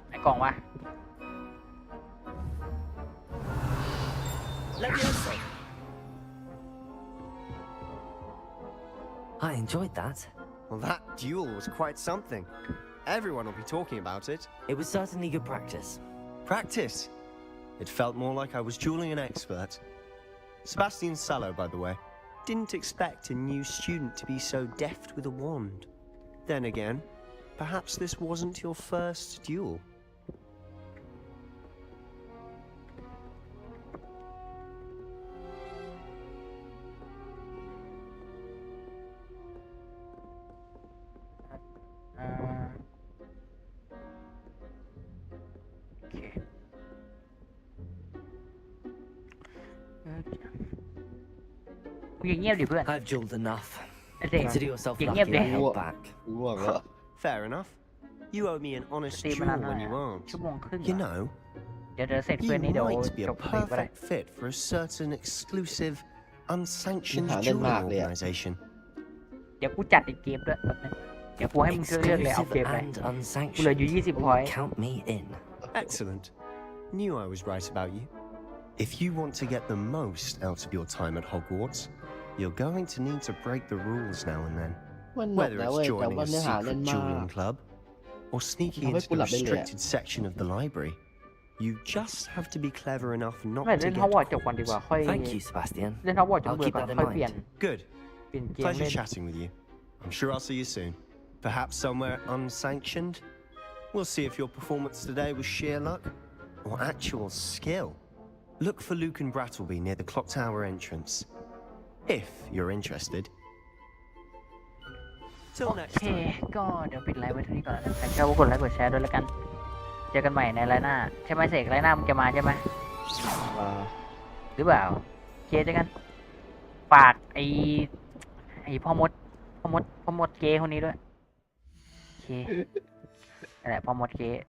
ไอ้กล่องวะ Levioso. I enjoyed that. Well, that duel was quite something. Everyone will be talking about it. It was certainly good practice. Practice? It felt more like I was dueling an expert. Sebastian Sallow, by the way. Didn't expect a new student to be so deft with a wand. Then again, perhaps this wasn't your first duel. Okay. มึงอย่างเงียบดิเพื่อน I've dueled enough. ไอ้เด็ก Consider yourself อย่าง lucky เงียบดิ I held back. Fair enough. You owe me an honest ตีมา duel นานหน่อย when you อะ aren't. ชั่วโมงครึ่ง You know, เดี๋ยวเสร็จเพื่ you อนนี้เดี๋ยว might be จ a บคลิปก็ได้ perfect fit for a certain exclusive, unsanctioned Hả, lên dueling mạc đi ạ. organization. เดี๋ยวกูจัดอีกเกมด้วยแป๊บนึงเดี๋ยวกูให้มึงช่วยเลือกเลยเอาเกม Exclusive ไหน and กูเหลืออยู่ unsanctioned. 20 พอยต์ Count me in. Excellent. Knew I was right about you. If you want to get the most out of your time at Hogwarts, you're going to need to break the rules now and then. มันหนุก Whether นะ it's เว้ยแต่ joining ว่า a เนื้อหาเล่น secret มาก dueling club or sneaking Không biết into cô the lập bên lề. restricted section of the library, you just have to be clever enough ไม่ not เล่ to นฮอกวอตส์ get จบก่อนดีกว่าค่อย Thank you, Sebastian. เล่นฮอกวอตส์จน I'll เบื่อ keep ก่อน that in ค่อยเปลี่ยน mind. Good. เปลี่ยนเกม Pleasure เล่น chatting with you. I'm sure I'll see you soon. Perhaps somewhere unsanctioned. We'll see if your performance today was sheer luck or actual skill. Look for Luke and Brattleby near the clock tower entrance. If you're interested. โอ Till next เค time. ก็เดี๋ยวปิดไลฟ์ไว้เท่านี้ก่อนแล้วกันใครชอบก็กดไลค์กดแชร์ด้วยแล้วกัน เจอกันใหม่ในไลฟ์หน้า ใช่ไหมเสกไลฟ์หน้ามึงจะมาใช่ไหมหรือเปล่าโอเคเจอกัน ฝากไอ้พ่อมดเกย์คนนี้ด้วยโอเคนั่นแหละพ่อมดเกย์